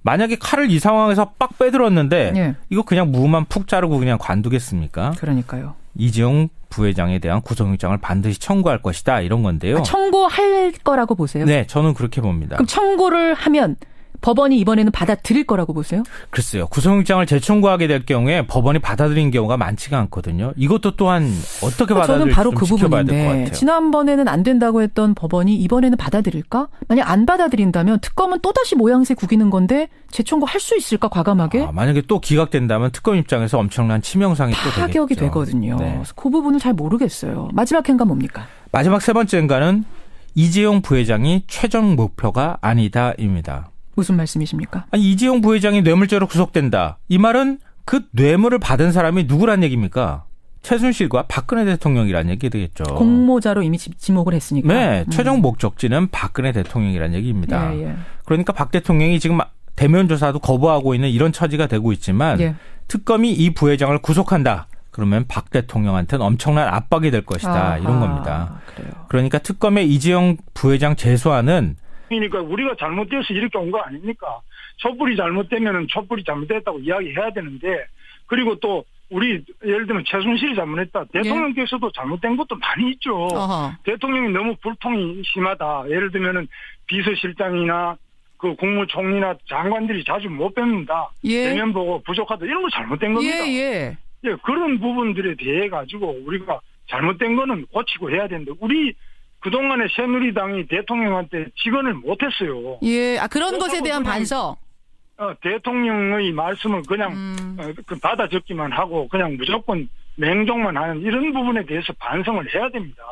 만약에 칼을 이 상황에서 빡 빼들었는데 이거 그냥 무만 푹 자르고 그냥 관두겠습니까? 그러니까요. 이재용 부회장에 대한 구속영장을 반드시 청구할 것이다. 이런 건데요. 청구할 거라고 보세요? 네, 저는 그렇게 봅니다. 그럼 청구를 하면 법원이 이번에는 받아들일 거라고 보세요? 글쎄요. 구속영장을 재청구하게 될 경우에 법원이 받아들인 경우가 많지가 않거든요. 이것도 또한 어떻게 받아들일지 저는 바로 그 지켜봐야 될 것 부분인데 같아요. 지난번에는 안 된다고 했던 법원이 이번에는 받아들일까? 만약 안 받아들인다면 특검은 또다시 모양새 구기는 건데 재청구할 수 있을까 과감하게? 만약에 또 기각된다면 특검 입장에서 엄청난 치명상이 또 되겠죠. 타격이 되거든요. 그래서 그 부분을 잘 모르겠어요. 마지막 행가 뭡니까? 마지막 세 번째 행가는 이재용 부회장이 최종 목표가 아니다입니다. 무슨 말씀이십니까? 이재용 부회장이 뇌물죄로 구속된다. 이 말은 그 뇌물을 받은 사람이 누구란 얘기입니까? 최순실과 박근혜 대통령이란 얘기 되겠죠. 공모자로 이미 지목을 했으니까. 네. 최종 목적지는 박근혜 대통령이란 얘기입니다. 그러니까 박 대통령이 지금 대면 조사도 거부하고 있는 이런 처지가 되고 있지만 특검이 이 부회장을 구속한다. 그러면 박 대통령한테는 엄청난 압박이 될 것이다. 이런 겁니다. 그래요. 그러니까 특검의 이재용 부회장 재소환은 그러니까 우리가 잘못돼서 이렇게 온 거 아닙니까? 촛불이 잘못되면은 촛불이 잘못됐다고 이야기해야 되는데, 그리고 또 우리 예를 들면 최순실이 잘못했다. 대통령께서도 잘못된 것도 많이 있죠. 대통령이 너무 불통이 심하다. 예를 들면은 비서실장이나 그 국무총리나 장관들이 자주 못 뵙는다. 대면 보고 부족하다. 이런 거 잘못된 겁니다. 그런 부분들에 대해 가지고 우리가 잘못된 거는 고치고 해야 되는데, 우리 그동안에 새누리당이 대통령한테 직언을 못했어요. 그런 것에 대한 반성. 대통령의 말씀을 그냥 받아 적기만 하고 그냥 무조건 맹종만 하는 이런 부분에 대해서 반성을 해야 됩니다.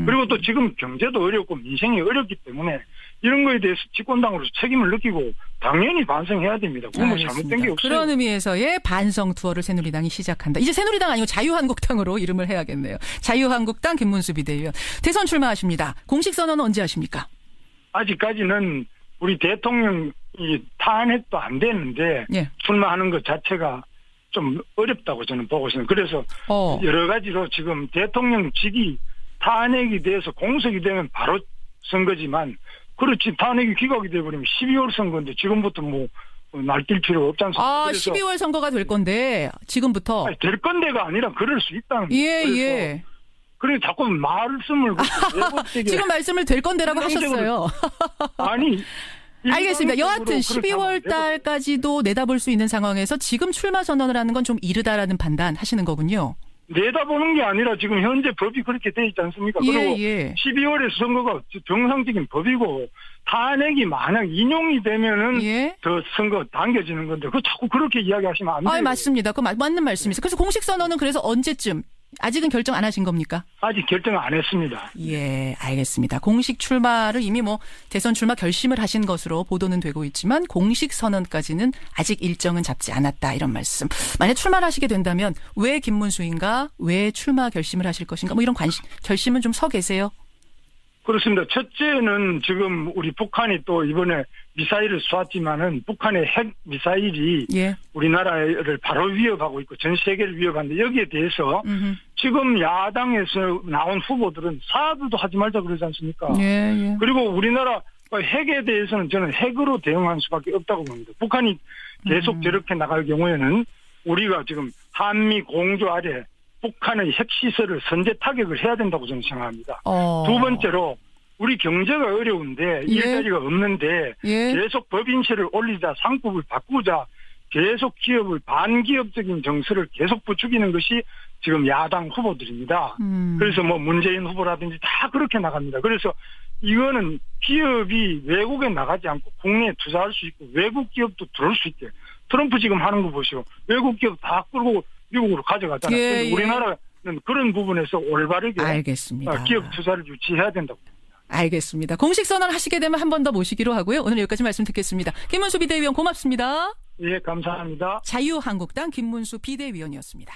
그리고 또 지금 경제도 어렵고 민생이 어렵기 때문에 이런 거에 대해서 집권당으로서 책임을 느끼고 당연히 반성해야 됩니다. 그건 잘못된 게 없어요. 그런 의미에서의 반성 투어를 새누리당이 시작한다. 이제 새누리당 아니고 자유한국당으로 이름을 해야겠네요. 자유한국당 김문수 비대위원. 대선 출마하십니다. 공식 선언은 언제 하십니까? 아직까지는 우리 대통령이 탄핵도 안 됐는데 출마하는 것 자체가 좀 어렵다고 저는 보고 있습니다. 그래서 여러 가지로 지금 대통령직이 탄핵이 돼서 공석이 되면 바로 선거지만, 그렇지 탄핵이 기각이 돼버리면 12월 선거인데 지금부터 날뛸 필요 없지 않습니까? 12월 선거가 될 건데 지금부터? 될 건데가 아니라 그럴 수 있다는 거예요. 그래 자꾸 말씀을 지금 말씀을 될 건데라고 하셨어요. 아니. 알겠습니다. 여하튼 12월 달까지도 내다볼 수 있는 상황에서 지금 출마 선언을 하는 건 좀 이르다라는 판단 하시는 거군요. 내다보는 게 아니라 지금 현재 법이 그렇게 돼 있지 않습니까? 예, 그리고 예. 12월에 선거가 정상적인 법이고 탄핵이 만약 인용이 되면은 예. 더 선거 당겨지는 건데 그 자꾸 그렇게 이야기하시면 안 돼요. 맞습니다. 그 맞는 말씀이세요. 그래서 공식 선언은 그래서 언제쯤? 아직은 결정 안 하신 겁니까? 아직 결정 안 했습니다. 예, 알겠습니다. 공식 출마를 이미 대선 출마 결심을 하신 것으로 보도는 되고 있지만 공식 선언까지는 아직 일정은 잡지 않았다 이런 말씀. 만약 출마를 하시게 된다면 왜 김문수인가? 왜 출마 결심을 하실 것인가? 이런 결심은 좀 서 계세요? 그렇습니다. 첫째는 지금 우리 북한이 또 이번에 미사일을 쏘았지만은 북한의 핵 미사일이 예. 우리나라를 바로 위협하고 있고 전 세계를 위협하는데 여기에 대해서 지금 야당에서 나온 후보들은 사드도 하지 말자 그러지 않습니까? 예, 예. 그리고 우리나라 핵에 대해서는 저는 핵으로 대응할 수밖에 없다고 봅니다. 북한이 계속 저렇게 나갈 경우에는 우리가 지금 한미 공조 아래 북한의 핵시설을 선제 타격을 해야 된다고 저는 생각합니다. 두 번째로 우리 경제가 어려운데 일자리가 없는데 계속 법인세를 올리자 상법을 바꾸자 계속 기업을 반기업적인 정서를 계속 부추기는 것이 지금 야당 후보들입니다. 그래서 문재인 후보라든지 다 그렇게 나갑니다. 그래서 이거는 기업이 외국에 나가지 않고 국내에 투자할 수 있고 외국 기업도 들어올 수 있게 트럼프 지금 하는 거 보시오. 외국 기업 다 끌고 미국으로 가져갔잖아요. 예, 예. 우리나라는 그런 부분에서 올바르게 알겠습니다. 기업 투자를 유치해야 된다고. 알겠습니다. 공식 선언 하시게 되면 한 번 더 모시기로 하고요. 오늘 여기까지 말씀 듣겠습니다. 김문수 비대위원 고맙습니다. 예, 감사합니다. 자유한국당 김문수 비대위원이었습니다.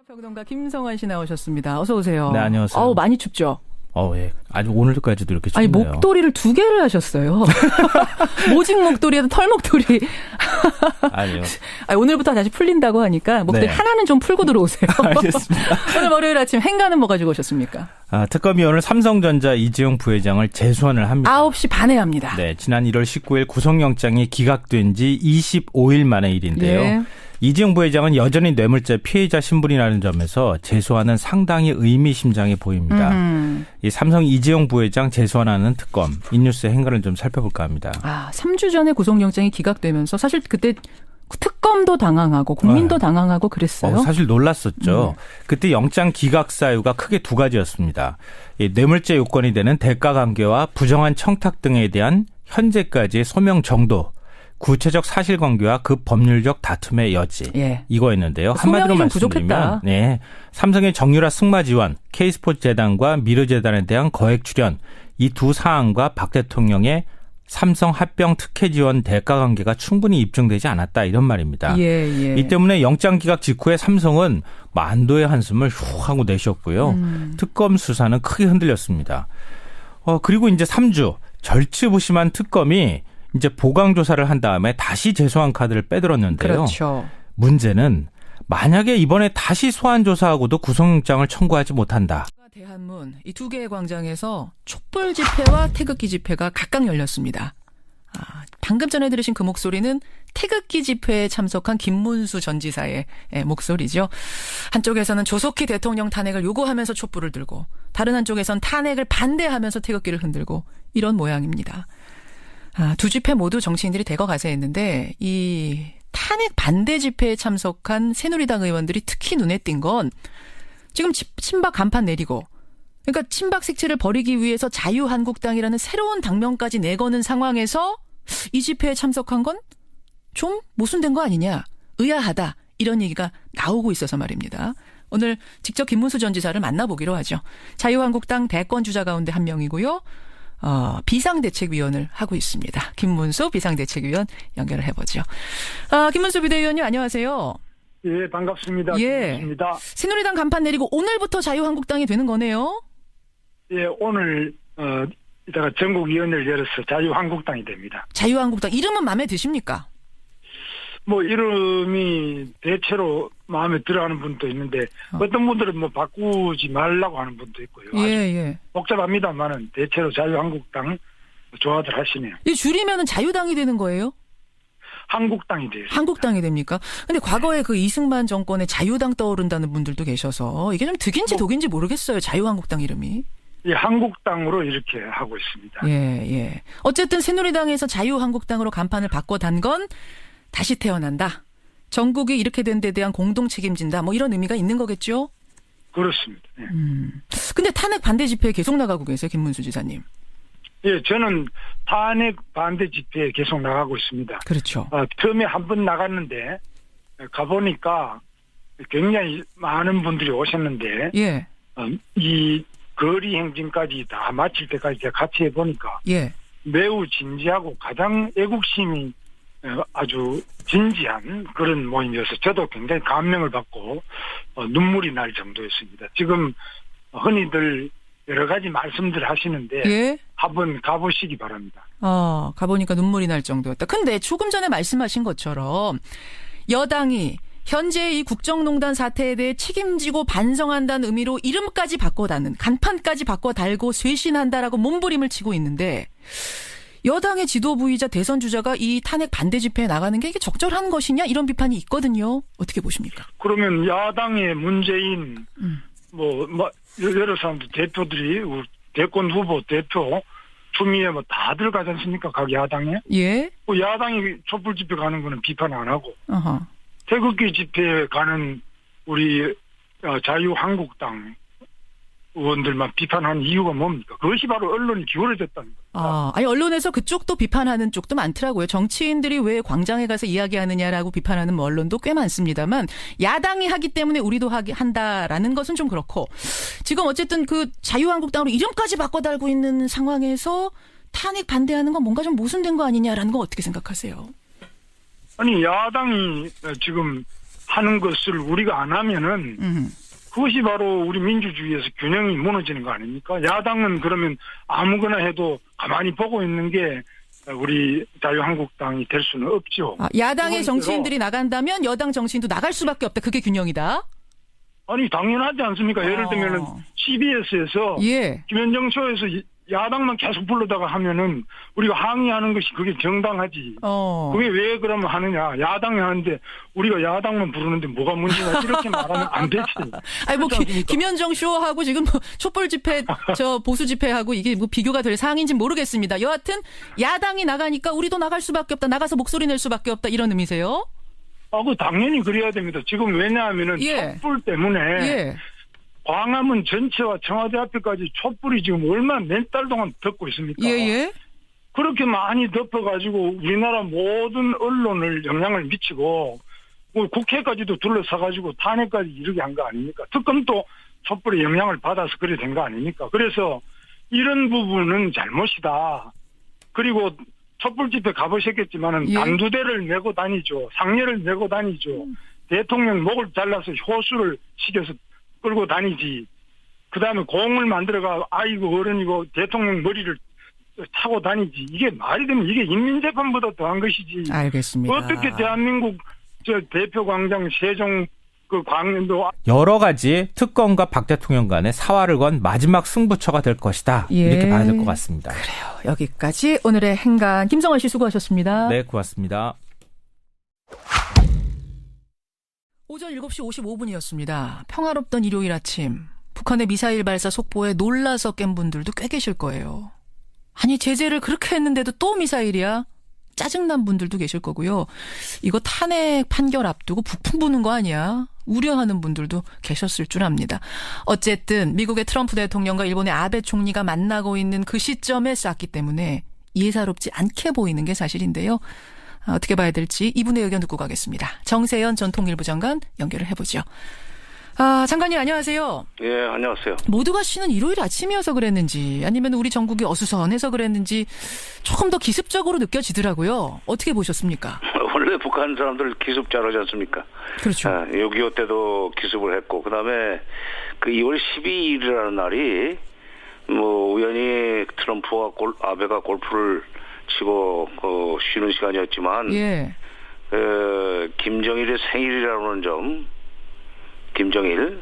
평론가 김성환 씨 나오셨습니다. 어서 오세요. 네, 안녕하세요. 많이 춥죠? 예. 아주 오늘까지도 이렇게 춥네요. 아니, 목도리를 2개를 하셨어요. 모직 목도리에도 털 목도리. 아니요. 오늘부터 다시 풀린다고 하니까 목도리 하나는 좀 풀고 들어오세요. 알겠습니다. 오늘 월요일 아침 행가는 뭐 가지고 오셨습니까? 특검이 오늘 삼성전자 이재용 부회장을 재소환을 합니다. 9시 반에 합니다. 네, 지난 1월 19일 구속영장이 기각된 지 25일 만의 일인데요. 네. 이재용 부회장은 여전히 뇌물죄 피해자 신분이라는 점에서 재소환은 상당히 의미심장해 보입니다. 이 삼성 이재용 부회장 재소환하는 특검, 인뉴스의 행간을 좀 살펴볼까 합니다. 3주 전에 구속영장이 기각되면서 사실 그때 특검도 당황하고 국민도 당황하고 그랬어요. 사실 놀랐었죠. 그때 영장 기각 사유가 크게 2가지였습니다. 이 뇌물죄 요건이 되는 대가관계와 부정한 청탁 등에 대한 현재까지의 소명 정도, 구체적 사실관계와 그 법률적 다툼의 여지 이거였는데요. 한마디로 말씀드리면 삼성의 정유라 승마 지원, K스포츠 재단과 미르재단에 대한 거액 출연 이 두 사안과 박 대통령의 삼성 합병 특혜 지원 대가 관계가 충분히 입증되지 않았다 이런 말입니다. 이 때문에 영장 기각 직후에 삼성은 만도의 한숨을 후 하고 내쉬었고요. 특검 수사는 크게 흔들렸습니다. 그리고 이제 3주 절치부심한 특검이 이제 보강 조사를 한 다음에 다시 재소환 카드를 빼들었는데요. 그렇죠. 문제는 만약에 이번에 다시 소환 조사하고도 구속영장을 청구하지 못한다. 대한문 이 2개의 광장에서 촛불 집회와 태극기 집회가 각각 열렸습니다. 방금 전에 들으신 그 목소리는 태극기 집회에 참석한 김문수 전 지사의 목소리죠. 한쪽에서는 조속히 대통령 탄핵을 요구하면서 촛불을 들고 다른 한쪽에선 탄핵을 반대하면서 태극기를 흔들고 이런 모양입니다. 두 집회 모두 정치인들이 대거 가세했는데 이 탄핵 반대 집회에 참석한 새누리당 의원들이 특히 눈에 띈 건 지금 친박 간판 내리고 그러니까 친박 색채를 버리기 위해서 자유한국당이라는 새로운 당명까지 내거는 상황에서 이 집회에 참석한 건 좀 모순된 거 아니냐, 의아하다 이런 얘기가 나오고 있어서 말입니다. 오늘 직접 김문수 전 지사를 만나보기로 하죠. 자유한국당 대권 주자 가운데 한 명이고요. 비상대책위원을 하고 있습니다. 김문수 비상대책위원 연결을 해보죠. 김문수 비대위원님 안녕하세요. 예, 반갑습니다. 김문수입니다. 새누리당 간판 내리고 오늘부터 자유한국당이 되는 거네요. 예, 오늘 이따가 전국위원회를 열어서 자유한국당이 됩니다. 자유한국당 이름은 마음에 드십니까? 이름이 대체로 마음에 들어하는 분도 있는데 어떤 분들은 바꾸지 말라고 하는 분도 있고요. 복잡합니다만은 대체로 자유한국당 좋아들 하시네요. 이 줄이면은 자유당이 되는 거예요? 한국당이 돼요. 한국당이 됩니까? 근데 과거에 그 이승만 정권에 자유당 떠오른다는 분들도 계셔서 이게 좀 득인지 독인지 모르겠어요. 자유한국당 이름이. 예, 한국당으로 이렇게 하고 있습니다. 어쨌든 새누리당에서 자유한국당으로 간판을 바꿔 단 건 다시 태어난다. 전국이 이렇게 된 데 대한 공동 책임진다. 뭐 이런 의미가 있는 거겠죠? 그렇습니다. 예. 근데 탄핵 반대 집회에 계속 나가고 계세요, 김문수 지사님. 예, 저는 탄핵 반대 집회에 계속 나가고 있습니다. 그렇죠. 처음에 한 번 나갔는데 가보니까 굉장히 많은 분들이 오셨는데 예. 이 거리 행진까지 다 마칠 때까지 제가 같이 해보니까 예. 매우 진지하고 가장 애국심이 아주 진지한 그런 모임이어서 저도 굉장히 감명을 받고 눈물이 날 정도였습니다. 지금 흔히들 여러 가지 말씀들 하시는데 예? 한번 가보시기 바랍니다. 가보니까 눈물이 날 정도였다. 근데 조금 전에 말씀하신 것처럼 여당이 현재 이 국정농단 사태에 대해 책임지고 반성한다는 의미로 이름까지 바꿔다는 간판까지 바꿔 달고 쇄신한다라고 몸부림을 치고 있는데 여당의 지도부이자 대선 주자가 이 탄핵 반대 집회에 나가는 게 이게 적절한 것이냐 이런 비판이 있거든요. 어떻게 보십니까? 그러면 야당의 문재인 여러 사람들 대표들이 대권 후보 대표 추미애 다들 가지 않습니까? 각 야당에. 예. 야당이 촛불 집회 가는 거는 비판 안 하고 어허. 태극기 집회에 가는 우리 자유한국당 의원들만 비판하는 이유가 뭡니까? 그것이 바로 언론이 기울어졌다는 겁니다. 아니 언론에서 그쪽도 비판하는 쪽도 많더라고요. 정치인들이 왜 광장에 가서 이야기하느냐라고 비판하는 언론도 꽤 많습니다만 야당이 하기 때문에 우리도 한다라는 것은 좀 그렇고 지금 어쨌든 그 자유한국당으로 이름까지 바꿔 달고 있는 상황에서 탄핵 반대하는 건 뭔가 좀 모순된 거 아니냐라는 거 어떻게 생각하세요? 아니 야당이 지금 하는 것을 우리가 안 하면은 그것이 바로 우리 민주주의에서 균형이 무너지는 거 아닙니까? 야당은 그러면 아무거나 해도 가만히 보고 있는 게 우리 자유한국당이 될 수는 없죠. 야당의 정치인들이 나간다면 여당 정치인도 나갈 수밖에 없다. 그게 균형이다? 아니 당연하지 않습니까? 예를 들면은 CBS에서 예. 김현정 쇼에서 야당만 계속 불러다가 하면은 우리가 항의하는 것이 그게 정당하지. 그게 왜 그러면 하느냐. 야당이 하는데 우리가 야당만 부르는데 뭐가 문제냐. 이렇게 말하면 안 되지. 아니 김현정 쇼하고 지금 촛불 집회 보수 집회하고 이게 비교가 될 사항인지 모르겠습니다. 여하튼 야당이 나가니까 우리도 나갈 수밖에 없다. 나가서 목소리 낼 수밖에 없다. 이런 의미세요? 그 당연히 그래야 됩니다. 지금 왜냐하면은 촛불 때문에 광화문 전체와 청와대 앞에까지 촛불이 지금 몇 달 동안 덮고 있습니까? 예. 그렇게 많이 덮어가지고 우리나라 모든 언론을 영향을 미치고 국회까지도 둘러싸가지고 탄핵까지 이르게 한 거 아닙니까? 특검도 촛불의 영향을 받아서 그래 된 거 아닙니까? 그래서 이런 부분은 잘못이다. 그리고 촛불 집회 가보셨겠지만은 단두대를 메고 다니죠. 상례를 메고 다니죠. 대통령 목을 잘라서 효수를 시켜서 끌고 다니지. 그다음에 공을 만들어가 아이고 어른이고 대통령 머리를 타고 다니지. 이게 말이 되면 이게 인민재판보다 더한 것이지. 알겠습니다. 어떻게 대한민국 대표 광장 세종 광년도 여러 가지 특검과 박 대통령 간의 사활을 건 마지막 승부처가 될 것이다. 이렇게 봐야 될 것 같습니다. 그래요. 여기까지 오늘의 행간 김성환 씨 수고하셨습니다. 네, 고맙습니다. 오전 7시 55분이었습니다. 평화롭던 일요일 아침 북한의 미사일 발사 속보에 놀라서 깬 분들도 꽤 계실 거예요. 아니 제재를 그렇게 했는데도 또 미사일이야? 짜증난 분들도 계실 거고요. 이거 탄핵 판결 앞두고 북풍 부는 거 아니야? 우려하는 분들도 계셨을 줄 압니다. 어쨌든 미국의 트럼프 대통령과 일본의 아베 총리가 만나고 있는 그 시점에 쐈기 때문에 예사롭지 않게 보이는 게 사실인데요. 어떻게 봐야 될지 이분의 의견 듣고 가겠습니다. 정세현 전 통일부 장관 연결을 해보죠. 장관님 안녕하세요. 예, 안녕하세요. 모두가 쉬는 일요일 아침이어서 그랬는지 아니면 우리 전국이 어수선해서 그랬는지 조금 더 기습적으로 느껴지더라고요. 어떻게 보셨습니까? 원래 북한 사람들 기습 잘하지 않습니까? 그렇죠. 6.25 때도 기습을 했고 그다음에 그 2월 12일이라는 날이 우연히 트럼프와 아베가 골프를 치고 쉬는 시간이었지만 김정일의 생일이라는 점 김정일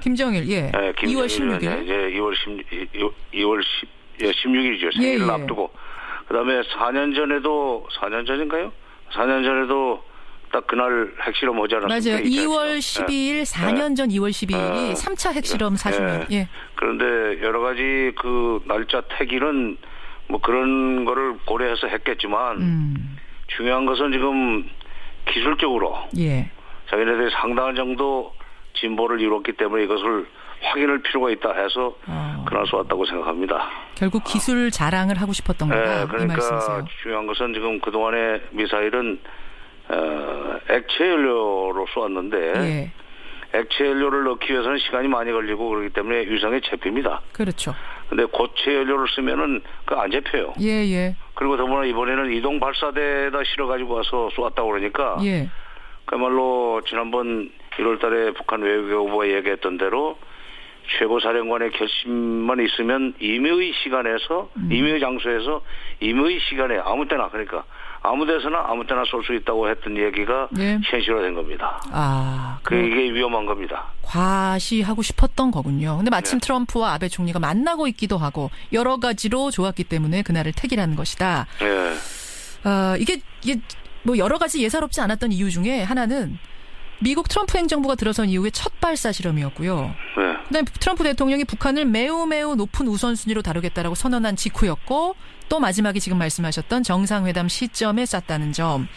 예. 2월 16일. 예, 2월 16일이죠. 생일을 앞두고. 그다음에 4년 전인가요? 4년 전에도 딱 그날 핵실험 오지 않았습니까? 맞아요. 2월 12일 4년 전 2월 12일이 3차 핵실험 40년. 예. 그런데 여러 가지 그 날짜 태기는 그런 거를 고려해서 했겠지만 중요한 것은 지금 기술적으로 자기네들이 상당한 정도 진보를 이뤘기 때문에 이것을 확인할 필요가 있다 해서 그날 쏘았다고 생각합니다. 결국 기술 자랑을 하고 싶었던 거다. 네, 그러니까 이 말씀이세요. 중요한 것은 지금 그동안의 미사일은 액체 연료로 쏘았는데 예. 액체 연료를 넣기 위해서는 시간이 많이 걸리고 그렇기 때문에 위성에 잡힙니다. 그렇죠. 근데 고체 연료를 쓰면은 그거 안 잡혀요. 예. 그리고 더불어 이번에는 이동 발사대에다 실어가지고 와서 쏘았다고 그러니까 예. 그야말로 지난번 1월달에 북한 외교부가 얘기했던 대로 최고사령관의 결심만 있으면 임의의 시간에서 임의의 장소에서 임의의 시간에 아무 때나 그러니까 아무 데서나 아무 때나 쏠 수 있다고 했던 얘기가 예. 현실화된 겁니다. 이게 위험한 겁니다. 과시하고 싶었던 거군요. 근데 마침 네. 트럼프와 아베 총리가 만나고 있기도 하고 여러 가지로 좋았기 때문에 그날을 택이라는 것이다. 네. 이게 뭐 여러 가지 예사롭지 않았던 이유 중에 하나는 미국 트럼프 행정부가 들어선 이후의 첫 발사 실험이었고요. 네. 그다음에 트럼프 대통령이 북한을 매우 높은 우선순위로 다루겠다라고 선언한 직후였고 또 마지막에 지금 말씀하셨던 정상회담 시점에 쐈다는 점.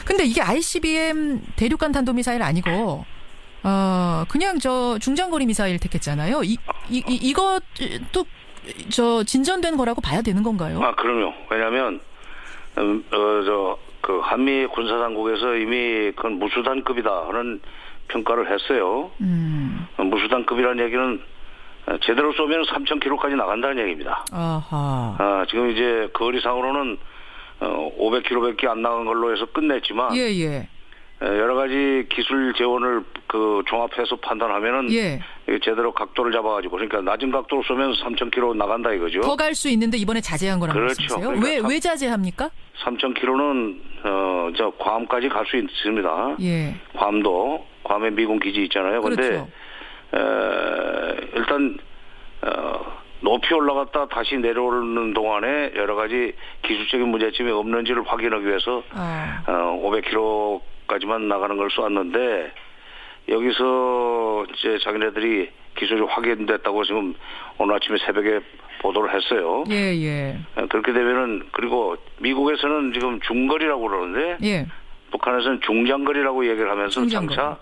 근데 이게 ICBM 대륙간 탄도미사일 아니고 그냥 저 중장거리 미사일 택했잖아요. 이것도 저 진전된 거라고 봐야 되는 건가요? 그럼요. 왜냐하면 그 한미 군사당국에서 이미 그건 무수단급이다 하는 평가를 했어요. 무수단급이라는 얘기는 제대로 쏘면 3,000km까지 나간다는 얘기입니다. 아하. 지금 이제 거리상으로는 500km밖에 안 나간 걸로 해서 끝냈지만 예. 여러 가지 기술 재원을 그 종합해서 판단하면은 제대로 각도를 잡아가지고 그러니까 낮은 각도로 쏘면 3,000km 나간다 이거죠. 더 갈 수 있는데 이번에 자제한 거라고 그렇죠. 말씀이세요? 그러니까 왜 자제합니까? 3,000km는 저 괌까지 갈 수 있습니다. 예. 괌에 미군 기지 있잖아요. 그런데 그렇죠. 일단 높이 올라갔다 다시 내려오는 동안에 여러 가지 기술적인 문제점이 없는지를 확인하기 위해서 500km까지만 나가는 걸 쏘았는데 여기서 이제 자기네들이 기술이 확인됐다고 지금 오늘 아침에 새벽에 보도를 했어요. 예. 그렇게 되면은 그리고 미국에서는 지금 중거리라고 그러는데 북한에서는 중장거리라고 얘기를 하면서 장차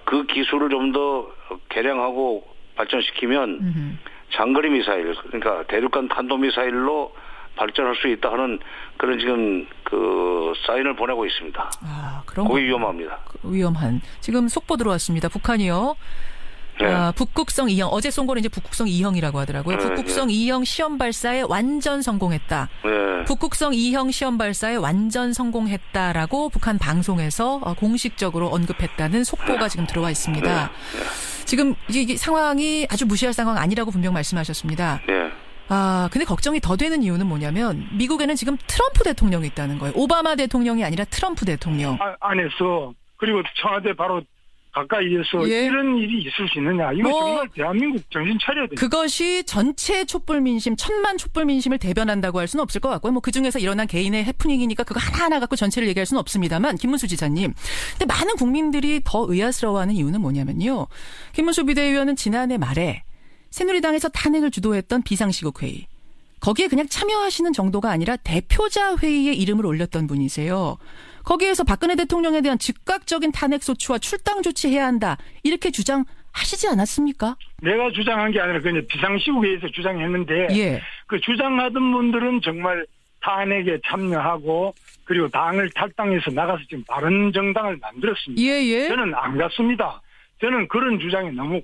그 기술을 좀 더 개량하고 발전시키면 장거리 미사일 그러니까 대륙간 탄도미사일로 발전할 수 있다 하는 그런 지금 그 사인을 보내고 있습니다. 그런 그게 위험합니다. 위험한. 지금 속보 들어왔습니다. 북한이요. 북극성 2형 어제 쏜 거는 이제 북극성 2형이라고 하더라고요. 북극성 2형 시험 발사에 완전 성공했다. 북극성 2형 시험 발사에 완전 성공했다라고 북한 방송에서 공식적으로 언급했다는 속보가 지금 들어와 있습니다. 지금 이게 상황이 아주 무시할 상황 아니라고 분명 말씀하셨습니다. 근데 걱정이 더 되는 이유는 뭐냐면 미국에는 지금 트럼프 대통령이 있다는 거예요. 오바마 대통령이 아니라 트럼프 대통령. 안에서 그리고 청와대 바로 가까이에서 이런 일이 있을 수 있느냐. 이거 정말 대한민국 정신 차려야 돼요. 그것이 전체 촛불 민심, 1,000만 촛불 민심을 대변한다고 할 수는 없을 것 같고요. 뭐 그중에서 일어난 개인의 해프닝이니까 그거 하나하나 갖고 전체를 얘기할 수는 없습니다만 김문수 지사님. 근데 많은 국민들이 더 의아스러워하는 이유는 뭐냐면요. 김문수 비대위원은 지난해 말에 새누리당에서 탄핵을 주도했던 비상시국회의. 거기에 그냥 참여하시는 정도가 아니라 대표자 회의에 이름을 올렸던 분이세요. 거기에서 박근혜 대통령에 대한 즉각적인 탄핵 소추와 출당 조치해야 한다. 이렇게 주장하시지 않았습니까? 내가 주장한 게 아니라 그냥 비상시국회의에서 주장했는데 그 주장하던 분들은 정말 탄핵에 참여하고 그리고 당을 탈당해서 나가서 지금 바른 정당을 만들었습니다. 저는 안 갔습니다. 저는 그런 주장이 너무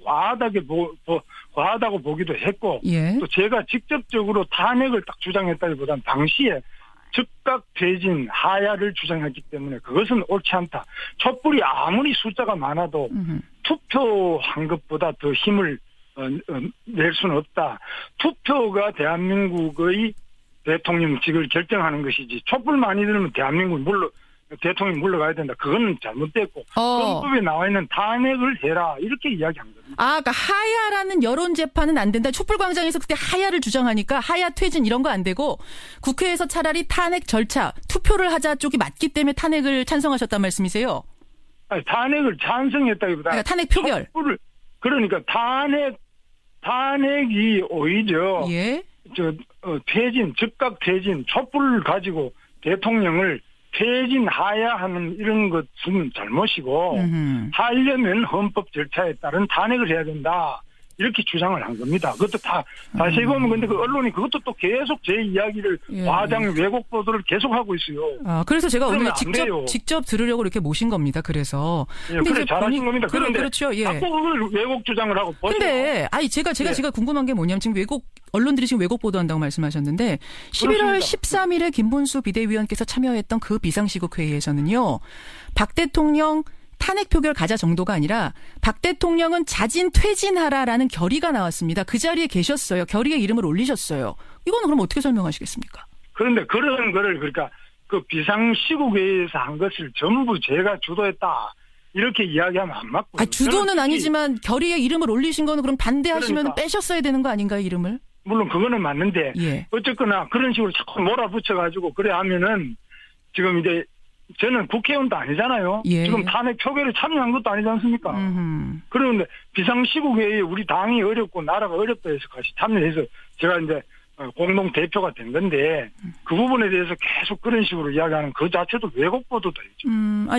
과하다고 보기도 했고 또 제가 직접적으로 탄핵을 딱 주장했다기보다는 당시에 즉각 퇴진 하야를 주장했기 때문에 그것은 옳지 않다. 촛불이 아무리 숫자가 많아도 투표한 것보다 더 힘을 낼 수는 없다. 투표가 대한민국의 대통령직을 결정하는 것이지 촛불 많이 들으면 대통령이 물러가야 된다. 그거는 잘못됐고 헌법에 나와 있는 탄핵을 해라 이렇게 이야기한 겁니다. 그러니까 하야라는 여론 재판은 안 된다. 촛불광장에서 그때 하야를 주장하니까 하야 퇴진 이런 거 안 되고 국회에서 차라리 탄핵 절차 투표를 하자 쪽이 맞기 때문에 탄핵을 찬성하셨단 말씀이세요? 아니, 탄핵을 찬성했다기보다 탄핵 표결. 그러니까 탄핵이 오히려 즉각 퇴진 촛불을 가지고 대통령을 퇴진하야 하는 이런 것은 잘못이고 하려면 헌법 절차에 따른 탄핵을 해야 된다. 이렇게 주장을 한 겁니다. 그것도 다 다시 보면 근데 그 언론이 그것도 또 계속 제 이야기를 과장 왜곡 보도를 계속하고 있어요. 그래서 제가 오늘 직접 들으려고 이렇게 모신 겁니다. 그래서 그래 잘하신 겁니다. 그런데 그렇죠. 예. 자꾸 그걸 왜곡 주장을 하고. 근데 제가 궁금한 게 뭐냐면 지금 언론들이 지금 왜곡 보도한다고 말씀하셨는데 11월 13일에 김문수 비대위원께서 참여했던 그 비상시국 회의에서는요. 박 대통령 탄핵 표결 가자 정도가 아니라 박 대통령은 자진 퇴진하라라는 결의가 나왔습니다. 그 자리에 계셨어요. 결의에 이름을 올리셨어요. 이거는 그럼 어떻게 설명하시겠습니까? 그런데 그런 거를 그러니까 그 비상시국회의에서 한 것을 전부 제가 주도했다. 이렇게 이야기하면 안 맞고요. 주도는 아니지만 결의에 이름을 올리신 거는 그럼 반대하시면 빼셨어야 되는 거 아닌가요, 이름을? 물론 그거는 맞는데 어쨌거나 그런 식으로 자꾸 몰아붙여가지고 그래 하면은 지금 이제 저는 국회의원도 아니잖아요. 지금 탄핵 표결에 참여한 것도 아니지 않습니까? 그런데 비상시국회의에 우리 당이 어렵고 나라가 어렵다 해서 같이 참여해서 제가 이제 공동 대표가 된 건데 그 부분에 대해서 계속 그런 식으로 이야기하는 그 자체도 왜곡 보도다.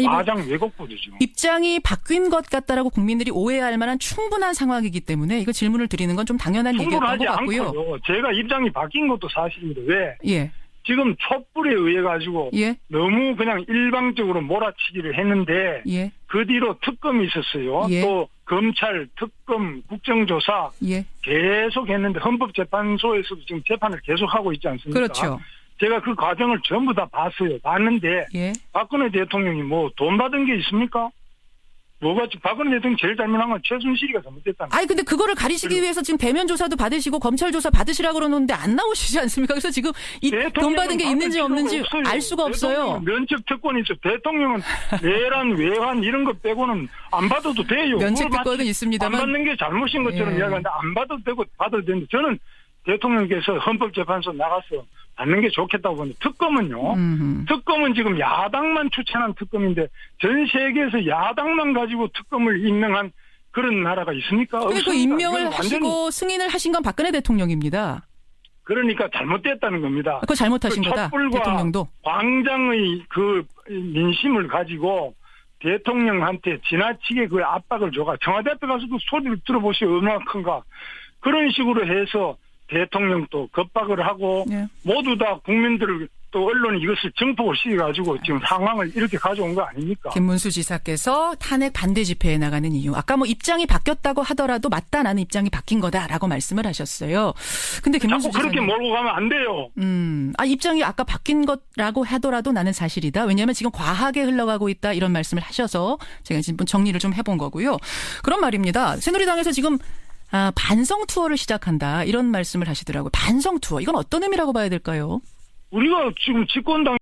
과장 왜곡 보도죠. 입장이 바뀐 것 같다라고 국민들이 오해할 만한 충분한 상황이기 때문에 이거 질문을 드리는 건 좀 당연한 얘기였던 것 같고요. 않고요. 제가 입장이 바뀐 것도 사실입니다. 왜? 지금 촛불에 의해 가지고 너무 그냥 일방적으로 몰아치기를 했는데 그 뒤로 특검이 있었어요. 또 검찰, 특검, 국정조사 계속 했는데 헌법재판소에서도 지금 재판을 계속하고 있지 않습니까? 그렇죠. 제가 그 과정을 전부 다 봤어요. 봤는데 박근혜 대통령이 뭐 돈 받은 게 있습니까? 박근혜 대통령 제일 잘못한 건 최순실이가 잘못됐다는 거예요. 근데 그거를 가리시기 위해서 지금 대면 조사도 받으시고 검찰 조사 받으시라고 그러는데 안 나오시지 않습니까? 그래서 지금 이 돈 받은 게 있는지 없는지 알 수가 없어요. 면책 특권이 있어요. 대통령은 내란, 외환 이런 거 빼고는 안 받아도 돼요. 면책 특권은 있습니다만. 안 받는 게 잘못인 것처럼 이야기하는데 안 받아도 되고 받아도 되는데 저는 대통령께서 헌법재판소 나가서 받는 게 좋겠다고 보는데 특검은요. 특검은 지금 야당만 추천한 특검인데 전 세계에서 야당만 가지고 특검을 임명한 그런 나라가 있습니까? 그 임명을 하시고 승인을 하신 건 박근혜 대통령입니다. 그러니까 잘못됐다는 겁니다. 그거 잘못하신 거다. 대통령도. 광장의 그 민심을 가지고 대통령한테 지나치게 그 압박을 줘가 청와대 앞에 가서도 소리를 들어보시오. 얼마나 큰가. 그런 식으로 해서 대통령도 겁박을 하고 모두 다 국민들을 또 언론이 이것을 증폭을 시켜가지고 지금 상황을 이렇게 가져온 거 아닙니까? 김문수 지사께서 탄핵 반대 집회에 나가는 이유. 아까 입장이 바뀌었다고 하더라도 맞다 나는 입장이 바뀐 거다라고 말씀을 하셨어요. 근데 김문수 지사님. 그렇게 몰고 가면 안 돼요. 입장이 아까 바뀐 거라고 하더라도 나는 사실이다. 왜냐하면 지금 과하게 흘러가고 있다 이런 말씀을 하셔서 제가 지금 정리를 좀 해본 거고요. 그런 말입니다. 새누리당에서 지금 반성 투어를 시작한다 이런 말씀을 하시더라고요. 반성 투어 이건 어떤 의미라고 봐야 될까요? 우리가 지금 집권당